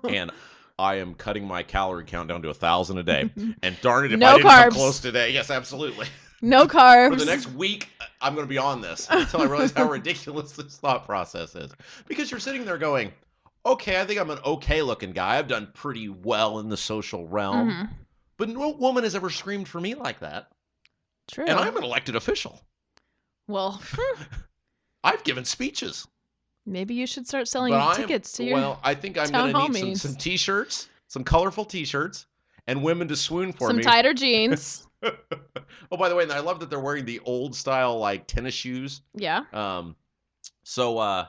Speaker 1: and I am cutting my calorie count down to 1,000 a day. And darn it, if I didn't come close today, yes, absolutely.
Speaker 2: No carbs.
Speaker 1: For the next week, I'm going to be on this until I realize how ridiculous this thought process is. Because you're sitting there going, okay, I think I'm an okay-looking guy. I've done pretty well in the social realm. Mm-hmm. But no woman has ever screamed for me like that.
Speaker 2: True.
Speaker 1: And I'm an elected official.
Speaker 2: Well,
Speaker 1: I've given speeches.
Speaker 2: Maybe you should start selling tickets to your
Speaker 1: Well, I think I'm going to need some T-shirts, some colorful T-shirts, and women to swoon for me.
Speaker 2: Some tighter jeans.
Speaker 1: Oh, by the way, I love that they're wearing the old style like tennis shoes.
Speaker 2: Yeah.
Speaker 1: So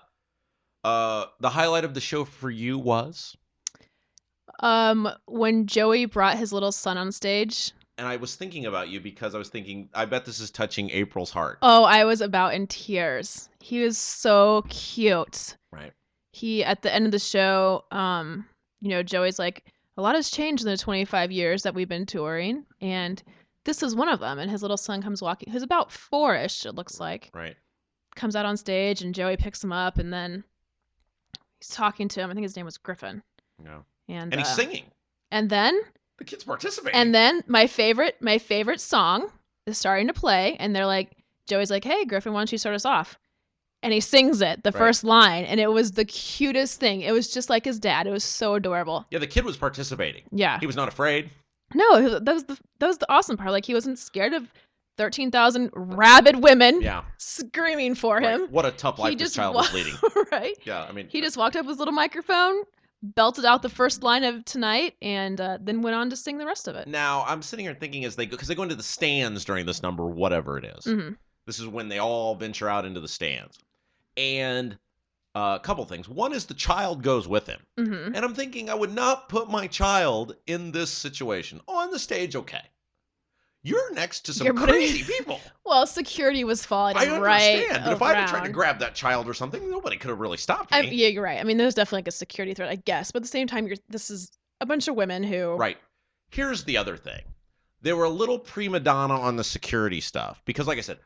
Speaker 1: the highlight of the show for you was?
Speaker 2: When Joey brought his little son on stage.
Speaker 1: And I was thinking about you because I was thinking, I bet this is touching April's heart.
Speaker 2: Oh, I was about in tears. He was so cute.
Speaker 1: Right.
Speaker 2: He, at the end of the show, Joey's like, a lot has changed in the 25 years that we've been touring. And this is one of them. And his little son comes walking, who's about 4-ish, it looks like.
Speaker 1: Right.
Speaker 2: Comes out on stage and Joey picks him up. And then He's talking to him. I think his name was Griffin.
Speaker 1: Yeah.
Speaker 2: And
Speaker 1: he's singing.
Speaker 2: And then
Speaker 1: the kid's participating.
Speaker 2: And then my favorite song is starting to play, and they're like, Joey's like, "Hey, Griffin, why don't you start us off?" And he sings it, the first line, and it was the cutest thing. It was just like his dad. It was so adorable.
Speaker 1: Yeah, the kid was participating.
Speaker 2: Yeah.
Speaker 1: He was not afraid.
Speaker 2: No, that was the awesome part. Like, he wasn't scared of 13,000 rabid women screaming for him.
Speaker 1: What a tough life this child was leading.
Speaker 2: Right?
Speaker 1: Yeah, I mean.
Speaker 2: He just walked up with his little microphone, belted out the first line of Tonight, and then went on to sing the rest of it.
Speaker 1: Now, I'm sitting here thinking because they go into the stands during this number, whatever it is.
Speaker 2: Mm-hmm.
Speaker 1: This is when they all venture out into the stands. And a couple things. One is the child goes with him.
Speaker 2: Mm-hmm.
Speaker 1: And I'm thinking I would not put my child in this situation. On the stage, okay. You're next to some crazy people.
Speaker 2: Well, security was following him
Speaker 1: right around. But if I had tried to grab that child or something, nobody could have really stopped me.
Speaker 2: Yeah, you're right. I mean, there's definitely like a security threat, I guess. But at the same time, this is a bunch of women who...
Speaker 1: Right. Here's the other thing. They were a little prima donna on the security stuff. Because like I said,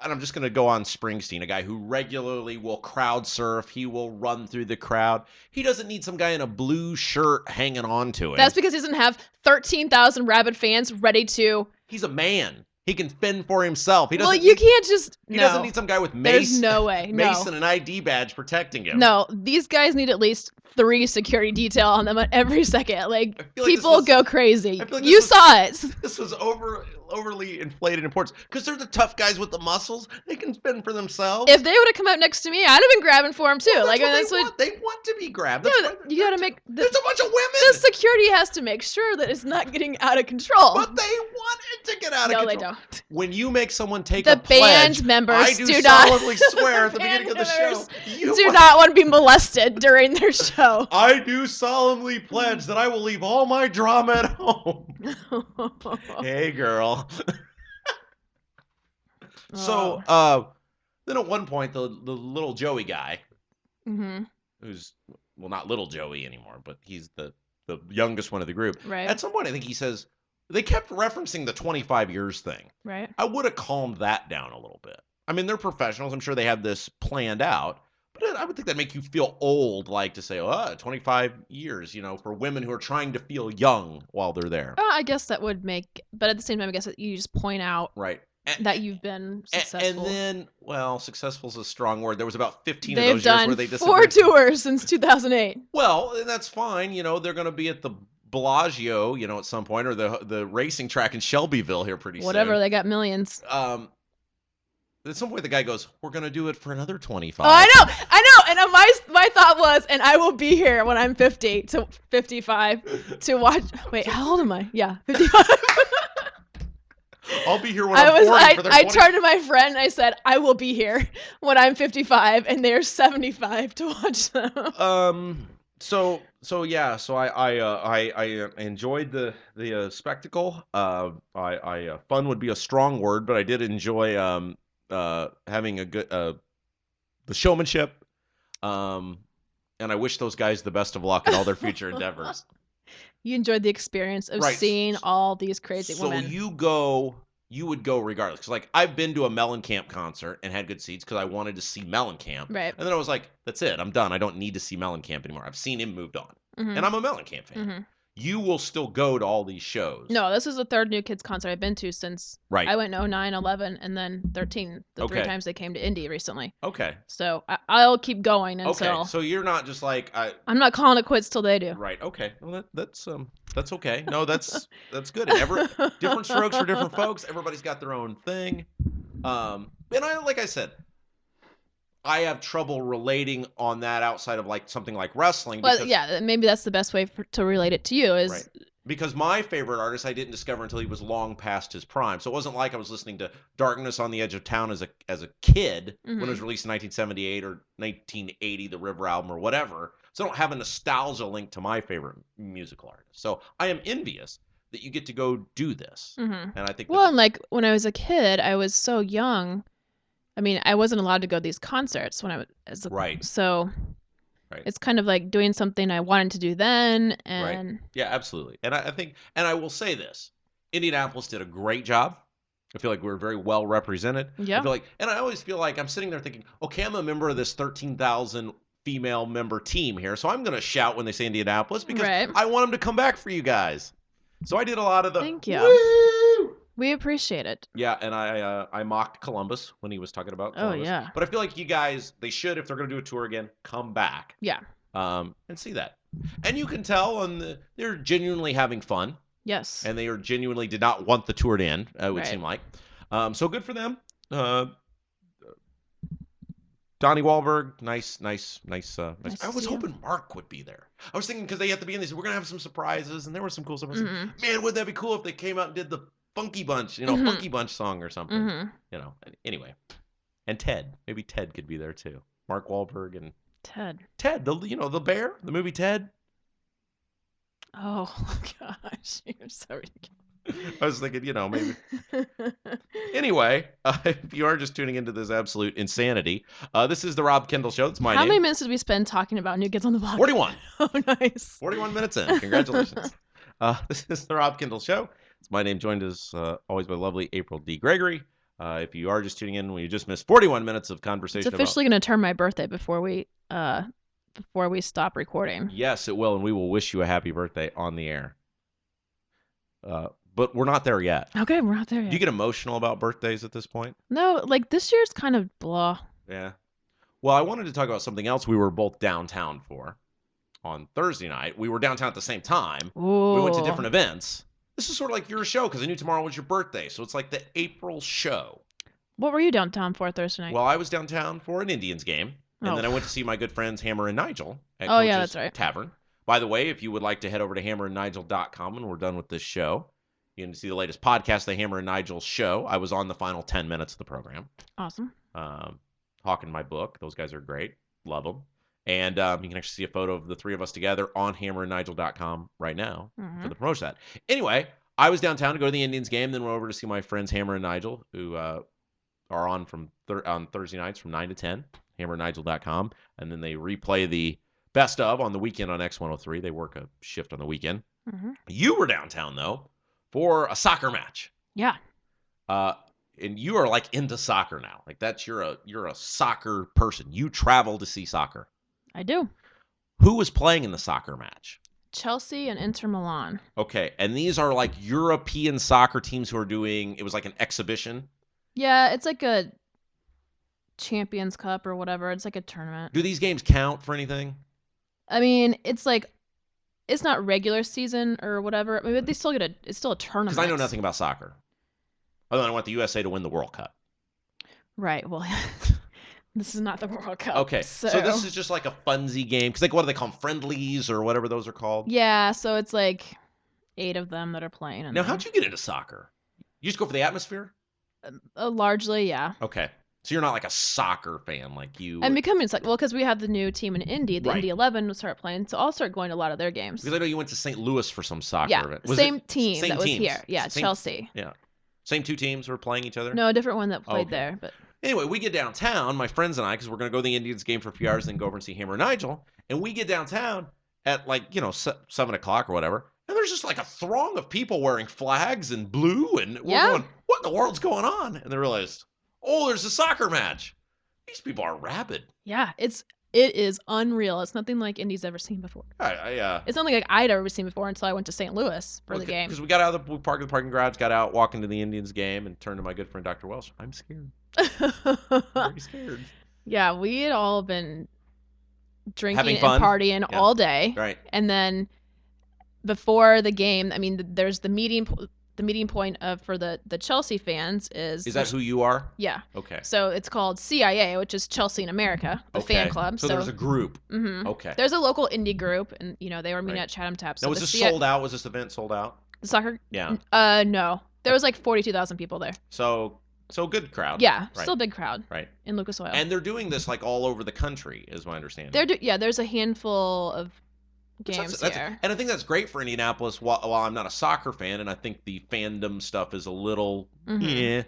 Speaker 1: and I'm just going to go on Springsteen, a guy who regularly will crowd surf. He will run through the crowd. He doesn't need some guy in a blue shirt hanging on to him.
Speaker 2: That's because he doesn't have 13,000 rabid fans ready to...
Speaker 1: He's a man. He can fend for himself.
Speaker 2: You can't just...
Speaker 1: He doesn't need some guy with mace.
Speaker 2: There's no way.
Speaker 1: Mace and an ID badge protecting him.
Speaker 2: No, these guys need at least 3 security detail on them every second. Like people go crazy. You saw it.
Speaker 1: This was overly inflated importance because they're the tough guys with the muscles. They can fend for themselves.
Speaker 2: If they would have come out next to me, I'd have been grabbing for them too.
Speaker 1: Well, they want to be grabbed.
Speaker 2: You gotta make.
Speaker 1: There's a bunch of women.
Speaker 2: The security has to make sure that it's not getting out of control.
Speaker 1: But they want it to get out of control.
Speaker 2: No, they don't.
Speaker 1: When you make someone take
Speaker 2: a
Speaker 1: pledge,
Speaker 2: band members
Speaker 1: I do solemnly swear at the beginning of the show,
Speaker 2: you do not want to be molested during their show.
Speaker 1: I do solemnly pledge that I will leave all my drama at home. Hey, girl. So, then at one point, the little Joey guy, who's, well, not little Joey anymore, but he's the youngest one of the group.
Speaker 2: Right.
Speaker 1: At some point, I think he says, they kept referencing the 25 years thing.
Speaker 2: Right.
Speaker 1: I would have calmed that down a little bit. I mean, they're professionals. I'm sure they have this planned out. But I would think that'd make you feel old, like to say, 25 years, for women who are trying to feel young while they're there.
Speaker 2: I guess that would make, but at the same time, I guess you just point out that you've been successful.
Speaker 1: And then, well, successful is a strong word. There was about 15 of those years where they
Speaker 2: disappeared. 4 tours since 2008.
Speaker 1: Well, and that's fine. They're going to be at the Bellagio, at some point, or the racing track in Shelbyville here pretty soon.
Speaker 2: Whatever, they got millions.
Speaker 1: At some point, the guy goes, "We're gonna do it for another 25."
Speaker 2: Oh, I know. And my thought was, and I will be here when I'm 50 to 55 to watch. Wait, how old am I? Yeah, 55.
Speaker 1: I'll be here when I'm 40 for their 20.
Speaker 2: I turned to my friend and I said, "I will be here when I'm 55," and they're 75 to watch them.
Speaker 1: So I enjoyed the spectacle. Fun would be a strong word, but I did enjoy having a good the showmanship. And I wish those guys the best of luck in all their future endeavors.
Speaker 2: You enjoyed the experience of seeing all these crazy women.
Speaker 1: So you would go regardless. Because, like, I've been to a Mellencamp concert and had good seats because I wanted to see Mellencamp.
Speaker 2: Right.
Speaker 1: And then I was like, that's it. I'm done. I don't need to see Mellencamp anymore. I've seen him, moved on.
Speaker 2: Mm-hmm.
Speaker 1: And I'm a Mellencamp fan.
Speaker 2: Mm-hmm.
Speaker 1: You will still go to all these shows.
Speaker 2: No, this is the 3rd New Kids concert I've been to since I went in 09, 11, and then 13, the 3 times they came to Indy recently.
Speaker 1: Okay.
Speaker 2: So I'll keep going until...
Speaker 1: Okay, so you're not just like...
Speaker 2: I'm not calling it quits till they do.
Speaker 1: Right, okay. Well, that's okay. No, that's good. And different strokes for different folks. Everybody's got their own thing. And like I said, I have trouble relating on that outside of like something like wrestling.
Speaker 2: Well, yeah, maybe that's the best way to relate it to you is...
Speaker 1: Right. Because my favorite artist I didn't discover until he was long past his prime. So it wasn't like I was listening to Darkness on the Edge of Town as a kid when it was released in 1978 or 1980, the River album or whatever. So I don't have a nostalgia link to my favorite musical artist. So I am envious that you get to go do this. And I think
Speaker 2: and like when I was a kid, I was so young. I mean, I wasn't allowed to go to these concerts when I was
Speaker 1: right.
Speaker 2: So it's kind of like doing something I wanted to do then. And
Speaker 1: yeah, absolutely. And I think, and I will say this, Indianapolis did a great job. I feel like we were very well represented.
Speaker 2: Yeah.
Speaker 1: I feel like, and I always feel like I'm sitting there thinking, okay, I'm a member of this 13,000 female member team here, so I'm going to shout when they say Indianapolis because
Speaker 2: Right.
Speaker 1: I want them to come back for you guys. So I did a lot of the
Speaker 2: Thank you.
Speaker 1: Woo!
Speaker 2: We appreciate it.
Speaker 1: Yeah, and I mocked Columbus when he was talking about Columbus.
Speaker 2: Oh, yeah.
Speaker 1: But I feel like you guys, they should, if they're going to do a tour again, come back.
Speaker 2: Yeah.
Speaker 1: And see that. And you can tell they're genuinely having fun.
Speaker 2: Yes.
Speaker 1: And they genuinely did not want the tour to end, it would
Speaker 2: Right.
Speaker 1: seem like. So good for them. Donnie Wahlberg, nice. I was hoping Mark would be there. I was thinking because they at the beginning they said we're gonna have some surprises, and there was some cool stuff. I was like, man, wouldn't that be cool if they came out and did the Funky Bunch, Funky Bunch song or something, Anyway, and Ted, maybe Ted could be there too. Mark Wahlberg and
Speaker 2: Ted,
Speaker 1: the bear, the movie Ted.
Speaker 2: Oh gosh, you're so ridiculous.
Speaker 1: I was thinking, maybe. Anyway, if you are just tuning into this absolute insanity, this is the Rob Kendall Show. That's my name.
Speaker 2: How many minutes did we spend talking about New Kids on the Block?
Speaker 1: 41.
Speaker 2: Oh, nice.
Speaker 1: 41 minutes in. Congratulations. This is the Rob Kendall Show. It's my name, joined as always by lovely April D. Gregory. If you are just tuning in, you just missed 41 minutes of conversation.
Speaker 2: It's officially going to turn my birthday before we stop recording.
Speaker 1: Yes, it will, and we will wish you a happy birthday on the air. But we're not there yet.
Speaker 2: Okay, we're not there yet.
Speaker 1: Do you get emotional about birthdays at this point?
Speaker 2: No, like this year's kind of blah.
Speaker 1: Yeah. Well, I wanted to talk about something else we were both downtown for on Thursday night. We were downtown at the same time.
Speaker 2: Ooh.
Speaker 1: We went to different events. This is sort of like your show because I knew tomorrow was your birthday. So it's like the April show.
Speaker 2: What were you downtown for Thursday night?
Speaker 1: Well, I was downtown for an Indians game. And then I went to see my good friends Hammer and Nigel at
Speaker 2: Coach's that's right.
Speaker 1: Tavern. By the way, if you would like to head over to hammerandnigel.com when we're done with this show, you can see the latest podcast, The Hammer and Nigel Show. I was on the final 10 minutes of the program.
Speaker 2: Awesome.
Speaker 1: Hawking my book. Those guys are great. Love them. And you can actually see a photo of the three of us together on hammerandnigel.com right now for the promotion of that. Anyway, I was downtown to go to the Indians game, then went over to see my friends Hammer and Nigel, who are on on Thursday nights from 9 to 10, hammerandnigel.com. And then they replay the best of on the weekend on X103. They work a shift on the weekend. You were downtown, though, for a soccer match.
Speaker 2: Yeah.
Speaker 1: And you are like into soccer now. Like you're a soccer person. You travel to see soccer.
Speaker 2: I do.
Speaker 1: Who was playing in the soccer match?
Speaker 2: Chelsea and Inter Milan.
Speaker 1: Okay. And these are like European soccer teams who are doing, it was like an exhibition.
Speaker 2: Yeah, it's like a Champions Cup or whatever. It's like a tournament.
Speaker 1: Do these games count for anything?
Speaker 2: I mean, it's not regular season or whatever. I mean, but they still it's still a tournament.
Speaker 1: Because I know nothing about soccer. Other than I want the USA to win the World Cup.
Speaker 2: Right. Well, this is not the World Cup.
Speaker 1: Okay. So this is just like a funsy game. Because what do they call them? Friendlies or whatever those are called?
Speaker 2: Yeah. So it's like 8 of them that are playing.
Speaker 1: Now, how'd you get into soccer? You just go for the atmosphere?
Speaker 2: Largely, yeah.
Speaker 1: Okay. So you're not like a soccer fan like you.
Speaker 2: I'm becoming because we have the new team in Indy, the Indy 11 will start playing, so I'll start going to a lot of their games.
Speaker 1: Because I know you went to St. Louis for some soccer event.
Speaker 2: Same team that was here. Yeah, Chelsea.
Speaker 1: Yeah. Same two teams were playing each other?
Speaker 2: No, a different one that played there. But
Speaker 1: anyway, we get downtown, my friends and I, because we're going to go to the Indians game for a few hours, then go over and see Hammer and Nigel. And we get downtown at 7 o'clock or whatever. And there's just like a throng of people wearing flags and blue. And we're going, what in the world's going on? And they realized, there's a soccer match. These people are rabid.
Speaker 2: Yeah, it is unreal. It's nothing like Indy's ever seen before. It's nothing like I'd ever seen before until I went to St. Louis for the game.
Speaker 1: Because we got out we parked in the parking garage, got out, walked into the Indians game, and turned to my good friend Dr. Welsh. I'm scared. Very scared.
Speaker 2: Yeah, we had all been drinking and partying all day.
Speaker 1: Right.
Speaker 2: And then before the game, I mean, there's the meeting point for the Chelsea fans is
Speaker 1: that who you are?
Speaker 2: Yeah.
Speaker 1: Okay.
Speaker 2: So it's called CIA, which is Chelsea in America, the fan club.
Speaker 1: So there's a group.
Speaker 2: Mm-hmm.
Speaker 1: Okay.
Speaker 2: There's a local indie group, and they were meeting at Chatham Tap. So
Speaker 1: now, was this sold out? Was this event sold out?
Speaker 2: The soccer?
Speaker 1: Yeah.
Speaker 2: No. There was like 42,000 people there.
Speaker 1: So good crowd.
Speaker 2: Yeah, still big crowd.
Speaker 1: Right.
Speaker 2: In Lucas Oil.
Speaker 1: And they're doing this like all over the country, is my understanding.
Speaker 2: There's a handful of games here.
Speaker 1: And I think that's great for Indianapolis. While I'm not a soccer fan, and I think the fandom stuff is a little, no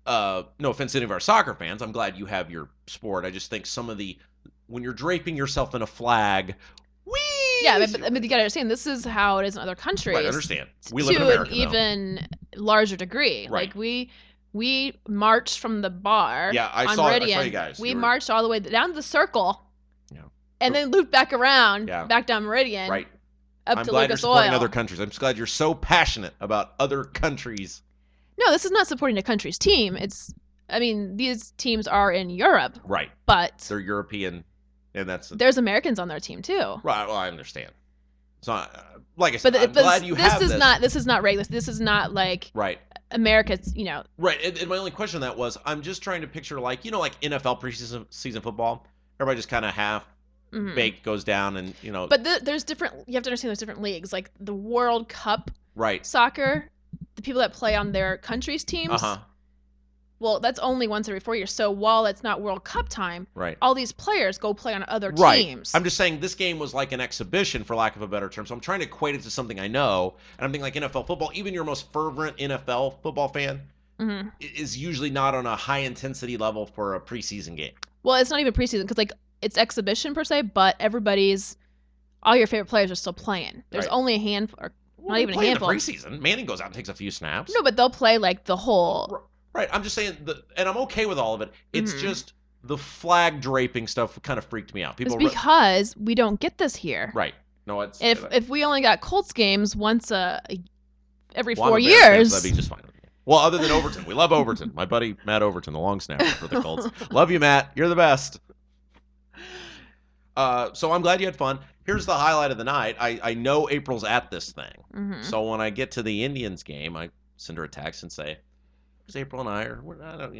Speaker 1: offense to any of our soccer fans, I'm glad you have your sport. I just think some of when you're draping yourself in a flag,
Speaker 2: yeah, but you gotta understand, this is how it is in other countries.
Speaker 1: Right, I understand. We live in America,
Speaker 2: to an even larger degree.
Speaker 1: Right.
Speaker 2: Like we marched from the bar.
Speaker 1: Yeah, I saw you guys.
Speaker 2: We marched all the way down to the circle.
Speaker 1: Yeah.
Speaker 2: and then loop back around, back down Meridian.
Speaker 1: Right.
Speaker 2: Up
Speaker 1: I'm
Speaker 2: to
Speaker 1: glad
Speaker 2: Lucas
Speaker 1: you're supporting
Speaker 2: Oil.
Speaker 1: other countries. I'm just glad you're so passionate about other countries.
Speaker 2: No, this is not supporting a country's team. These teams are in Europe.
Speaker 1: Right.
Speaker 2: But
Speaker 1: they're European, and
Speaker 2: there's Americans on their team too.
Speaker 1: Right. Well, I understand. So, like I said, I'm glad you have this.
Speaker 2: This is not regular. This is not like America's,
Speaker 1: Right. And my only question on that was, I'm just trying to picture like NFL preseason football. Everybody just kind of half baked goes down, and
Speaker 2: But there's different. You have to understand there's different leagues, like the World Cup.
Speaker 1: Right.
Speaker 2: Soccer, the people that play on their country's teams. Well, that's only once every 4 years. So while it's not World Cup time, all these players go play on other teams.
Speaker 1: I'm just saying this game was like an exhibition, for lack of a better term. So I'm trying to equate it to something I know. And I'm thinking like NFL football, even your most fervent NFL football fan is usually not on a high intensity level for a preseason game.
Speaker 2: Well, it's not even preseason because like it's exhibition per se, but all your favorite players are still playing. There's only a handful, or not even a handful.
Speaker 1: In the preseason, Manning goes out and takes a few snaps.
Speaker 2: No, but they'll play like the whole.
Speaker 1: Right, I'm just saying, and I'm okay with all of it. It's just the flag draping stuff kind of freaked me out.
Speaker 2: It's because we don't get this here.
Speaker 1: Right. No, it's
Speaker 2: if we only got Colts games once every 4 years,
Speaker 1: that'd be just fine with me. Well, other than Overton, we love Overton. My buddy Matt Overton, the long snapper for the Colts. Love you, Matt. You're the best. So I'm glad you had fun. Here's the highlight of the night. I know April's at this thing, so when I get to the Indians game, I send her a text and say, April and we're not,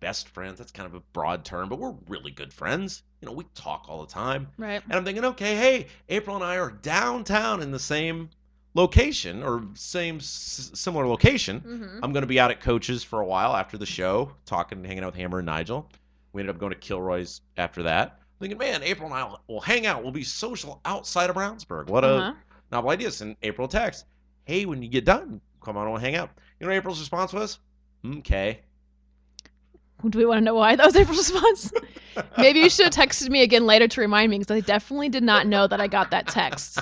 Speaker 1: best friends. That's kind of a broad term, but we're really good friends. We talk all the time.
Speaker 2: Right.
Speaker 1: And I'm thinking, okay, hey, April and I are downtown in the same location or similar location. I'm going to be out at Coach's for a while after the show, hanging out with Hammer and Nigel. We ended up going to Kilroy's after that. Thinking, man, April and I will hang out. We'll be social outside of Brownsburg. What a novel idea. Send April a text. Hey, when you get done, come on, I want to hang out. You know what April's response was? Okay.
Speaker 2: Do we want to know why that was April's response? Maybe you should have texted me again later to remind me, because I definitely did not know that I got that text.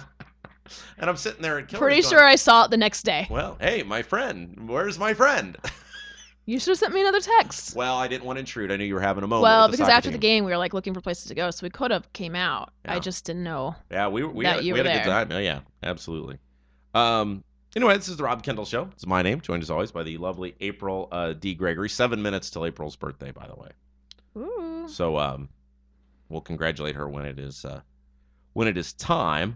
Speaker 1: And I'm sitting there at Kilroy's
Speaker 2: pretty sure I saw it the next day.
Speaker 1: Well, hey, my friend. Where's my friend?
Speaker 2: You should have sent me another text.
Speaker 1: Well, I didn't want to intrude. I knew you were having a moment.
Speaker 2: Well, because after the game, we were like looking for places to go, so we could have came out. Yeah. I just didn't know.
Speaker 1: Yeah, we had a good time. Yeah, absolutely. Anyway, this is the Rob Kendall Show. It's my name, joined as always by the lovely April D. Gregory. 7 minutes till April's birthday, by the way.
Speaker 2: Ooh.
Speaker 1: So we'll congratulate her when it is time.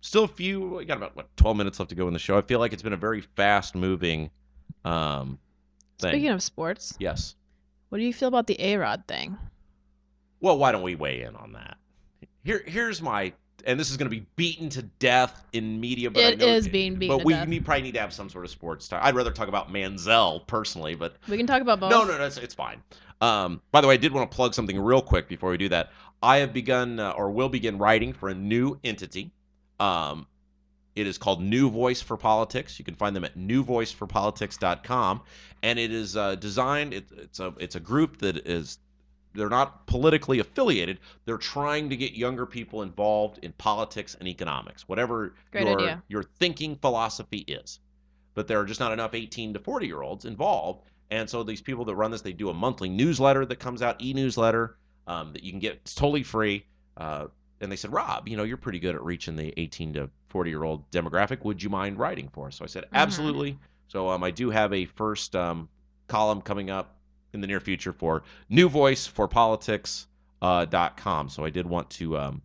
Speaker 1: Still we got about 12 minutes left to go in the show. I feel like it's been a very fast-moving thing.
Speaker 2: Speaking of sports.
Speaker 1: Yes.
Speaker 2: What do you feel about the A-Rod thing?
Speaker 1: Well, why don't we weigh in on that? Here's my... And this is going to be beaten to death in media, but
Speaker 2: it is being beaten to death.
Speaker 1: But we probably need to have some sort of sports talk. I'd rather talk about Manziel personally, but
Speaker 2: we can talk about both.
Speaker 1: No, it's fine. By the way, I did want to plug something real quick before we do that. I have begun or will begin writing for a new entity. It is called New Voice for Politics. You can find them at newvoiceforpolitics.com, and it is designed. It's a group that is. They're not politically affiliated. They're trying to get younger people involved in politics and economics, whatever your thinking philosophy is. But there are just not enough 18 to 40-year-olds involved. And so these people that run this, they do a monthly newsletter that comes out, e-newsletter, that you can get. It's totally free. And they said, Rob, you're pretty good at reaching the 18 to 40-year-old demographic. Would you mind writing for us? So I said, absolutely. So I do have a first column coming up in the near future for newvoiceforpolitics.com. So I did want to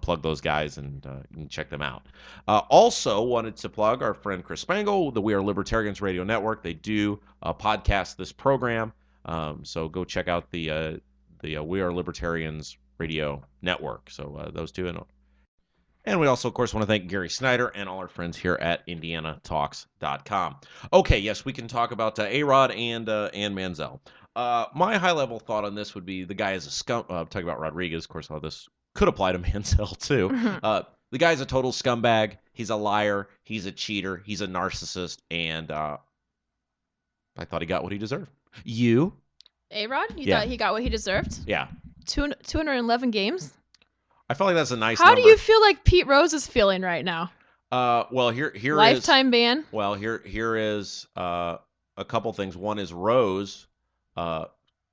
Speaker 1: plug those guys, and you can check them out. Also wanted to plug our friend Chris Spangle, the We Are Libertarians Radio Network. They do podcast this program. So go check out the We Are Libertarians Radio Network. So those two. And we also, of course, want to thank Gary Snyder and all our friends here at IndianaTalks.com. Okay, yes, we can talk about A-Rod and Manziel. My high-level thought on this would be the guy is a scum. Talking about Rodriguez, of course, all this could apply to Manziel too. The guy's a total scumbag. He's a liar. He's a cheater. He's a narcissist. And I thought he got what he deserved. You?
Speaker 2: A-Rod? You thought he got what he deserved?
Speaker 1: Yeah.
Speaker 2: 211 games?
Speaker 1: I feel like that's a nice
Speaker 2: How
Speaker 1: number.
Speaker 2: do you feel like Pete Rose is feeling right now?
Speaker 1: Well, here
Speaker 2: lifetime ban.
Speaker 1: Well, here is a couple things. One is Rose. There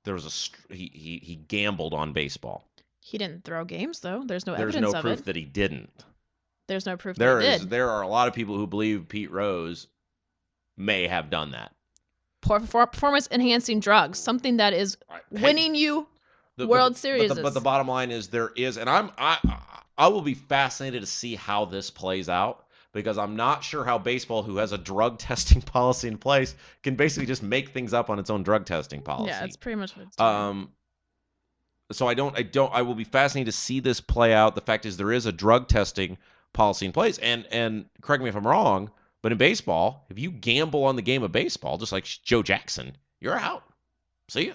Speaker 1: was he gambled on baseball.
Speaker 2: He didn't throw games, though. There's no
Speaker 1: There's
Speaker 2: evidence
Speaker 1: no
Speaker 2: of
Speaker 1: proof
Speaker 2: it.
Speaker 1: that he didn't.
Speaker 2: There's no proof that he did.
Speaker 1: There are a lot of people who believe Pete Rose may have done that.
Speaker 2: Performance-enhancing drugs, something that is winning you World Series.
Speaker 1: But the bottom line is there is, and I will be fascinated to see how this plays out, because I'm not sure how baseball, who has a drug testing policy in place, can basically just make things up on its own drug testing policy.
Speaker 2: Yeah, it's pretty much what it's doing.
Speaker 1: So I will be fascinated to see this play out. The fact is there is a drug testing policy in place, and correct me if I'm wrong, but in baseball, if you gamble on the game of baseball, just like Joe Jackson, you're out. See ya.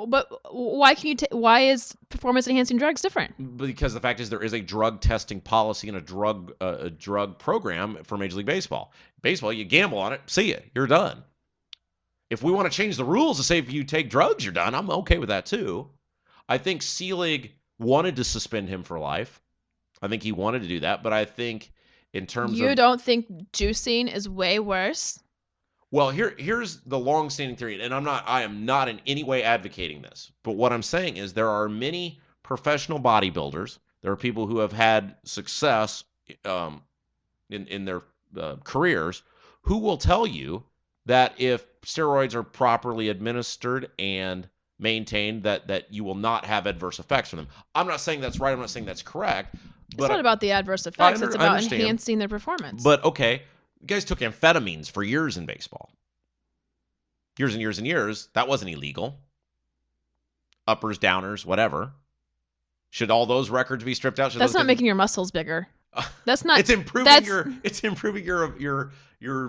Speaker 2: But why is performance-enhancing drugs different?
Speaker 1: Because the fact is there is a drug testing policy and a drug program for Major League Baseball. Baseball, you gamble on it, see ya, you're done. If we want to change the rules to say if you take drugs, you're done, I'm okay with that too. I think Selig wanted to suspend him for life. I think he wanted to do that, but I think in terms of...
Speaker 2: You don't think juicing is way worse?
Speaker 1: Well, here's the long-standing theory, and I am not in any way advocating this, but what I'm saying is there are many professional bodybuilders, there are people who have had success in their careers, who will tell you that if steroids are properly administered and maintained, that you will not have adverse effects from them. I'm not saying that's right. I'm not saying that's correct. But
Speaker 2: it's not about the adverse effects. It's about enhancing their performance.
Speaker 1: But okay, you guys took amphetamines for years in baseball. Years and years and years. That wasn't illegal. Uppers, downers, whatever. Should all those records be stripped out?
Speaker 2: That's not making your muscles bigger. That's not.
Speaker 1: It's improving your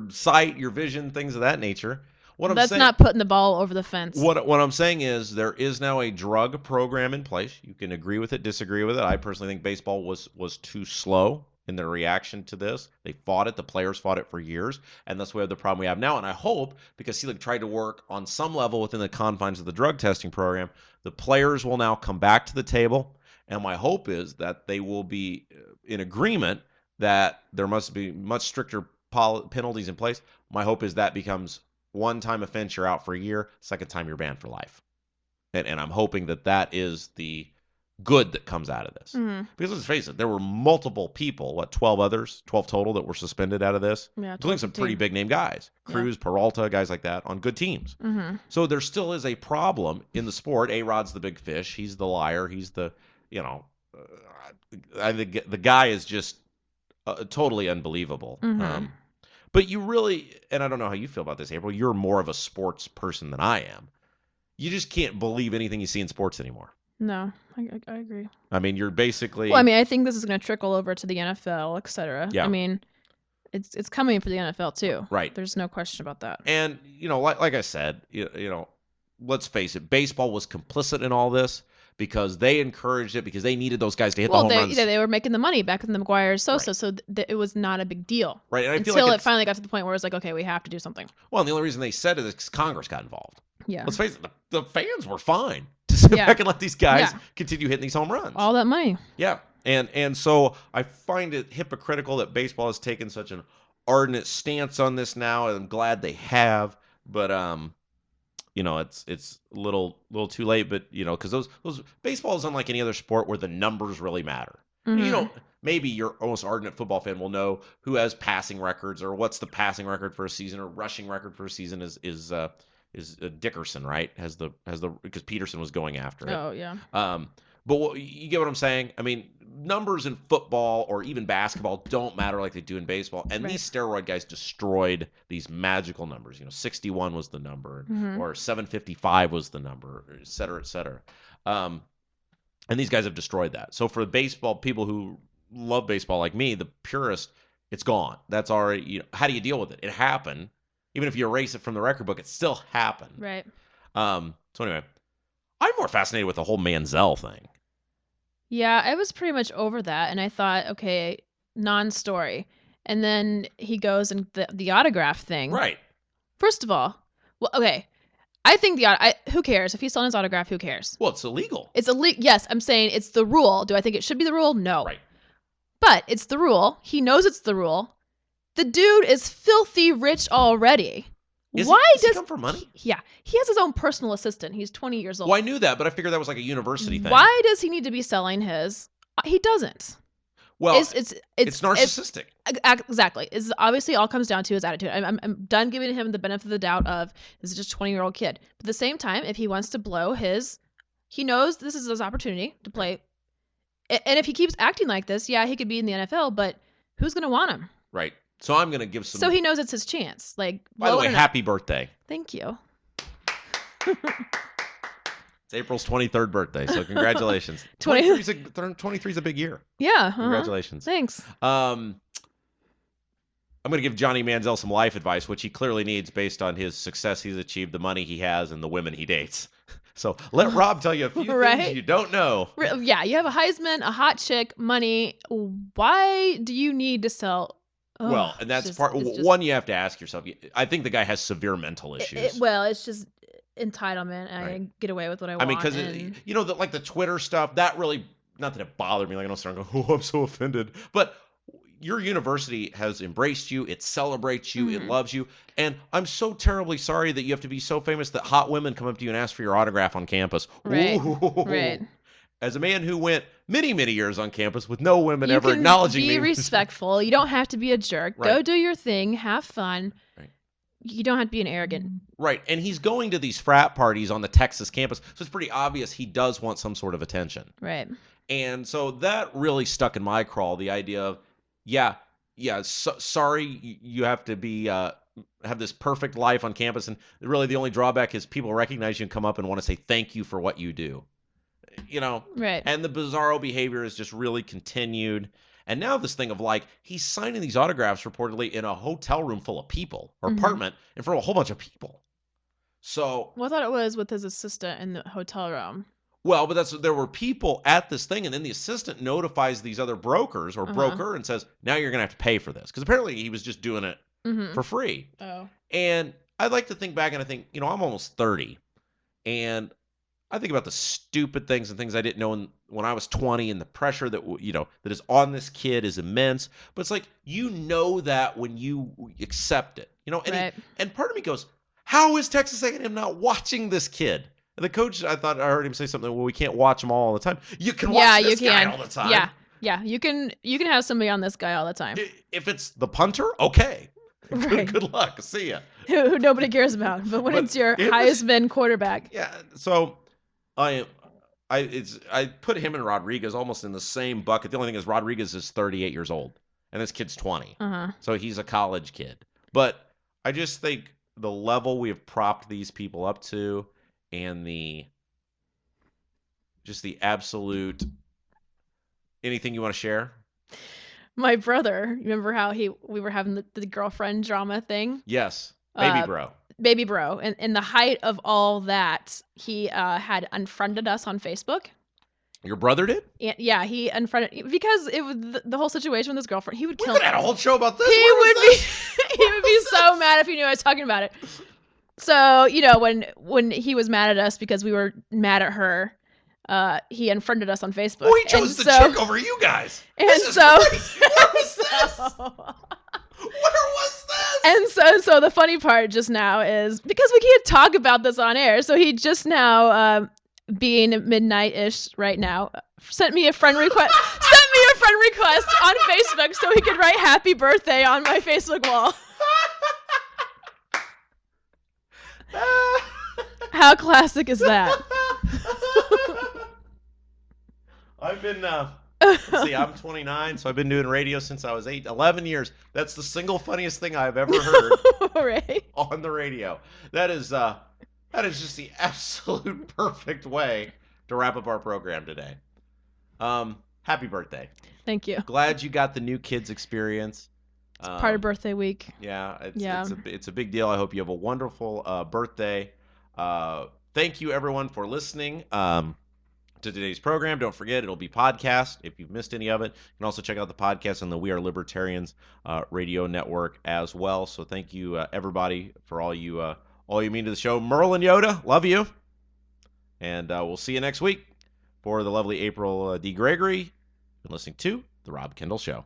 Speaker 1: sight, your vision, things of that nature.
Speaker 2: That's not putting the ball over the fence.
Speaker 1: What I'm saying is there is now a drug program in place. You can agree with it, disagree with it. I personally think baseball was too slow in their reaction to this. They fought it. The players fought it for years, and that's why we have the problem we have now. And I hope, because Selig tried to work on some level within the confines of the drug testing program, the players will now come back to the table, and my hope is that they will be in agreement that there must be much stricter penalties in place. My hope is that becomes one-time offense, you're out for a year. Second time, you're banned for life. And I'm hoping that is the good that comes out of this. Mm-hmm. Because let's face it, there were multiple people, 12 total that were suspended out of this, including some pretty big-name guys. Cruz, Peralta, guys like that on good teams. Mm-hmm. So there still is a problem in the sport. A-Rod's the big fish. He's the liar. He's the, I think the guy is just totally unbelievable. Mm-hmm. But you really, and I don't know how you feel about this, April, you're more of a sports person than I am. You just can't believe anything you see in sports anymore.
Speaker 2: No, I agree.
Speaker 1: I mean, you're basically...
Speaker 2: Well, I mean, I think this is going to trickle over to the NFL, et cetera.
Speaker 1: Yeah.
Speaker 2: I mean, it's coming for the NFL too.
Speaker 1: Right.
Speaker 2: There's no question about that.
Speaker 1: And, like I said, let's face it, baseball was complicit in all this because they encouraged it, because they needed those guys to hit the home runs.
Speaker 2: They were making the money back in the McGuire Sosa, right. So it was not a big deal.
Speaker 1: Right. And
Speaker 2: until it finally got to the point where it was like, okay, we have to do something.
Speaker 1: Well, and the only reason they said it is because Congress got involved.
Speaker 2: Yeah.
Speaker 1: Let's face it, the fans were fine to sit back and let these guys continue hitting these home runs.
Speaker 2: All that money. Yeah.
Speaker 1: And so I find it hypocritical that baseball has taken such an ardent stance on this now, and I'm glad they have. But it's a little too late. But because those baseball is unlike any other sport where the numbers really matter. Mm-hmm. Maybe your most ardent football fan will know who has passing records, or what's the passing record for a season, or rushing record for a season is Dickerson, right? Has the because Peterson was going after it.
Speaker 2: Oh yeah.
Speaker 1: But you get what I'm saying? I mean, numbers in football or even basketball don't matter like they do in baseball. And these steroid guys destroyed these magical numbers. 61 was the number, or 755 was the number, et cetera, et cetera. And these guys have destroyed that. So for baseball, people who love baseball like me, the purist, it's gone. That's already, how do you deal with it? It happened. Even if you erase it from the record book, it still happened.
Speaker 2: Right.
Speaker 1: So anyway, I'm more fascinated with the whole Manziel thing.
Speaker 2: Yeah, I was pretty much over that, and I thought, okay, non-story. And then he goes and the autograph thing.
Speaker 1: Right.
Speaker 2: First of all, well, okay, I think who cares? If he's selling his autograph, who cares?
Speaker 1: Well, it's illegal.
Speaker 2: It's illegal. Yes, I'm saying it's the rule. Do I think it should be the rule? No.
Speaker 1: Right.
Speaker 2: But it's the rule. He knows it's the rule. The dude is filthy rich already.
Speaker 1: Does he come for money?
Speaker 2: He has his own personal assistant. He's 20 years old.
Speaker 1: Well, I knew that, but I figured that was like a university thing.
Speaker 2: Why does he need to be selling his? He doesn't.
Speaker 1: Well, it's narcissistic.
Speaker 2: Exactly. It's obviously all comes down to his attitude. I'm done giving him the benefit of the doubt of this is just a 20-year-old kid. But at the same time, if he wants to blow he knows this is his opportunity to play. And if he keeps acting like this, he could be in the NFL, but who's going to want him?
Speaker 1: Right. So I'm going to give some.
Speaker 2: So he knows it's his chance. Like,
Speaker 1: by the way, happy birthday.
Speaker 2: Thank you.
Speaker 1: It's April's 23rd birthday, so congratulations. 23 is a big year.
Speaker 2: Yeah.
Speaker 1: Congratulations.
Speaker 2: Thanks.
Speaker 1: I'm going to give Johnny Manziel some life advice, which he clearly needs based on his success he's achieved, the money he has, and the women he dates. So let Rob tell you a few things you don't know.
Speaker 2: Yeah, you have a Heisman, a hot chick, money. Why do you need to sell?
Speaker 1: Well, and that's one you have to ask yourself. I think the guy has severe mental issues.
Speaker 2: It's just entitlement. I get away with what I want.
Speaker 1: I mean, because like the Twitter stuff, that really, not that it bothered me. Like I don't start going, I'm so offended. But your university has embraced you. It celebrates you. It loves you. And I'm so terribly sorry that you have to be so famous that hot women come up to you and ask for your autograph on campus.
Speaker 2: Right. Right.
Speaker 1: As a man who went many, many years on campus with no women ever acknowledging me.
Speaker 2: Be respectful. You don't have to be a jerk.
Speaker 1: Right.
Speaker 2: Go do your thing. Have fun.
Speaker 1: Right.
Speaker 2: You don't have to be an arrogant.
Speaker 1: Right. And he's going to these frat parties on the Texas campus. So it's pretty obvious he does want some sort of attention.
Speaker 2: Right.
Speaker 1: And so that really stuck in my craw, the idea of, sorry you have to be have this perfect life on campus, and really the only drawback is people recognize you and come up and want to say thank you for what you do.
Speaker 2: Right.
Speaker 1: And the bizarro behavior has just really continued. And now this thing of like, he's signing these autographs reportedly in a hotel room full of people, or apartment, in front of a whole bunch of people. So.
Speaker 2: Well, I thought it was with his assistant in the hotel room.
Speaker 1: Well, but there were people at this thing, and then the assistant notifies these other brokers or broker and says, now you're going to have to pay for this. Because apparently he was just doing it for free.
Speaker 2: Oh. And
Speaker 1: I like to think back and I think, I'm almost 30. And I think about the stupid things and things I didn't know when I was 20, and the pressure that, that is on this kid is immense. But it's like, that when you accept it, and part of me goes, how is Texas A&M not watching this kid? The coach, I heard him say something. Well, we can't watch them all the time. You can watch this guy all the time.
Speaker 2: Yeah. You can have somebody on this guy all the time.
Speaker 1: If it's the punter, okay.
Speaker 2: Right.
Speaker 1: Good luck. See ya.
Speaker 2: Who nobody cares about. But when it's your Heisman quarterback.
Speaker 1: Yeah. So I put him and Rodriguez almost in the same bucket. The only thing is Rodriguez is 38 years old, and this kid's 20. So he's a college kid. But I just think the level we have propped these people up to, and the absolute anything you want to share?
Speaker 2: My brother, remember how we were having the girlfriend drama thing?
Speaker 1: Yes. Baby bro.
Speaker 2: Baby bro. And in the height of all that, he had unfriended us on Facebook.
Speaker 1: Your brother did?
Speaker 2: Yeah, he unfriended because it was the whole situation with his girlfriend. He would kill.
Speaker 1: We could have had a whole show about this.
Speaker 2: He would be so mad if he knew I was talking about it. So, when he was mad at us because we were mad at her, he unfriended us on Facebook.
Speaker 1: Well, he chose the chick over you guys.
Speaker 2: And
Speaker 1: Where was this? Where was this?
Speaker 2: And so the funny part just now is because we can't talk about this on air. So he just now, being midnight-ish right now, sent me a friend request. On Facebook so he could write happy birthday on my Facebook wall. How classic is that?
Speaker 1: I've been, let's see, I'm 29, so I've been doing radio since I was 11 years. That's the single funniest thing I've ever heard
Speaker 2: right.
Speaker 1: on the radio. That is just the absolute perfect way to wrap up our program today. Happy birthday.
Speaker 2: Thank you.
Speaker 1: Glad you got the new kids experience.
Speaker 2: It's part of birthday week.
Speaker 1: Yeah, it's a big deal. I hope you have a wonderful birthday. Thank you, everyone, for listening to today's program. Don't forget, it'll be podcast. If you've missed any of it, you can also check out the podcast on the We Are Libertarians radio network as well. So thank you, everybody, for all you mean to the show. Merle and Yoda, love you. And we'll see you next week for the lovely April D. Gregory. You've been listening to The Rob Kendall Show.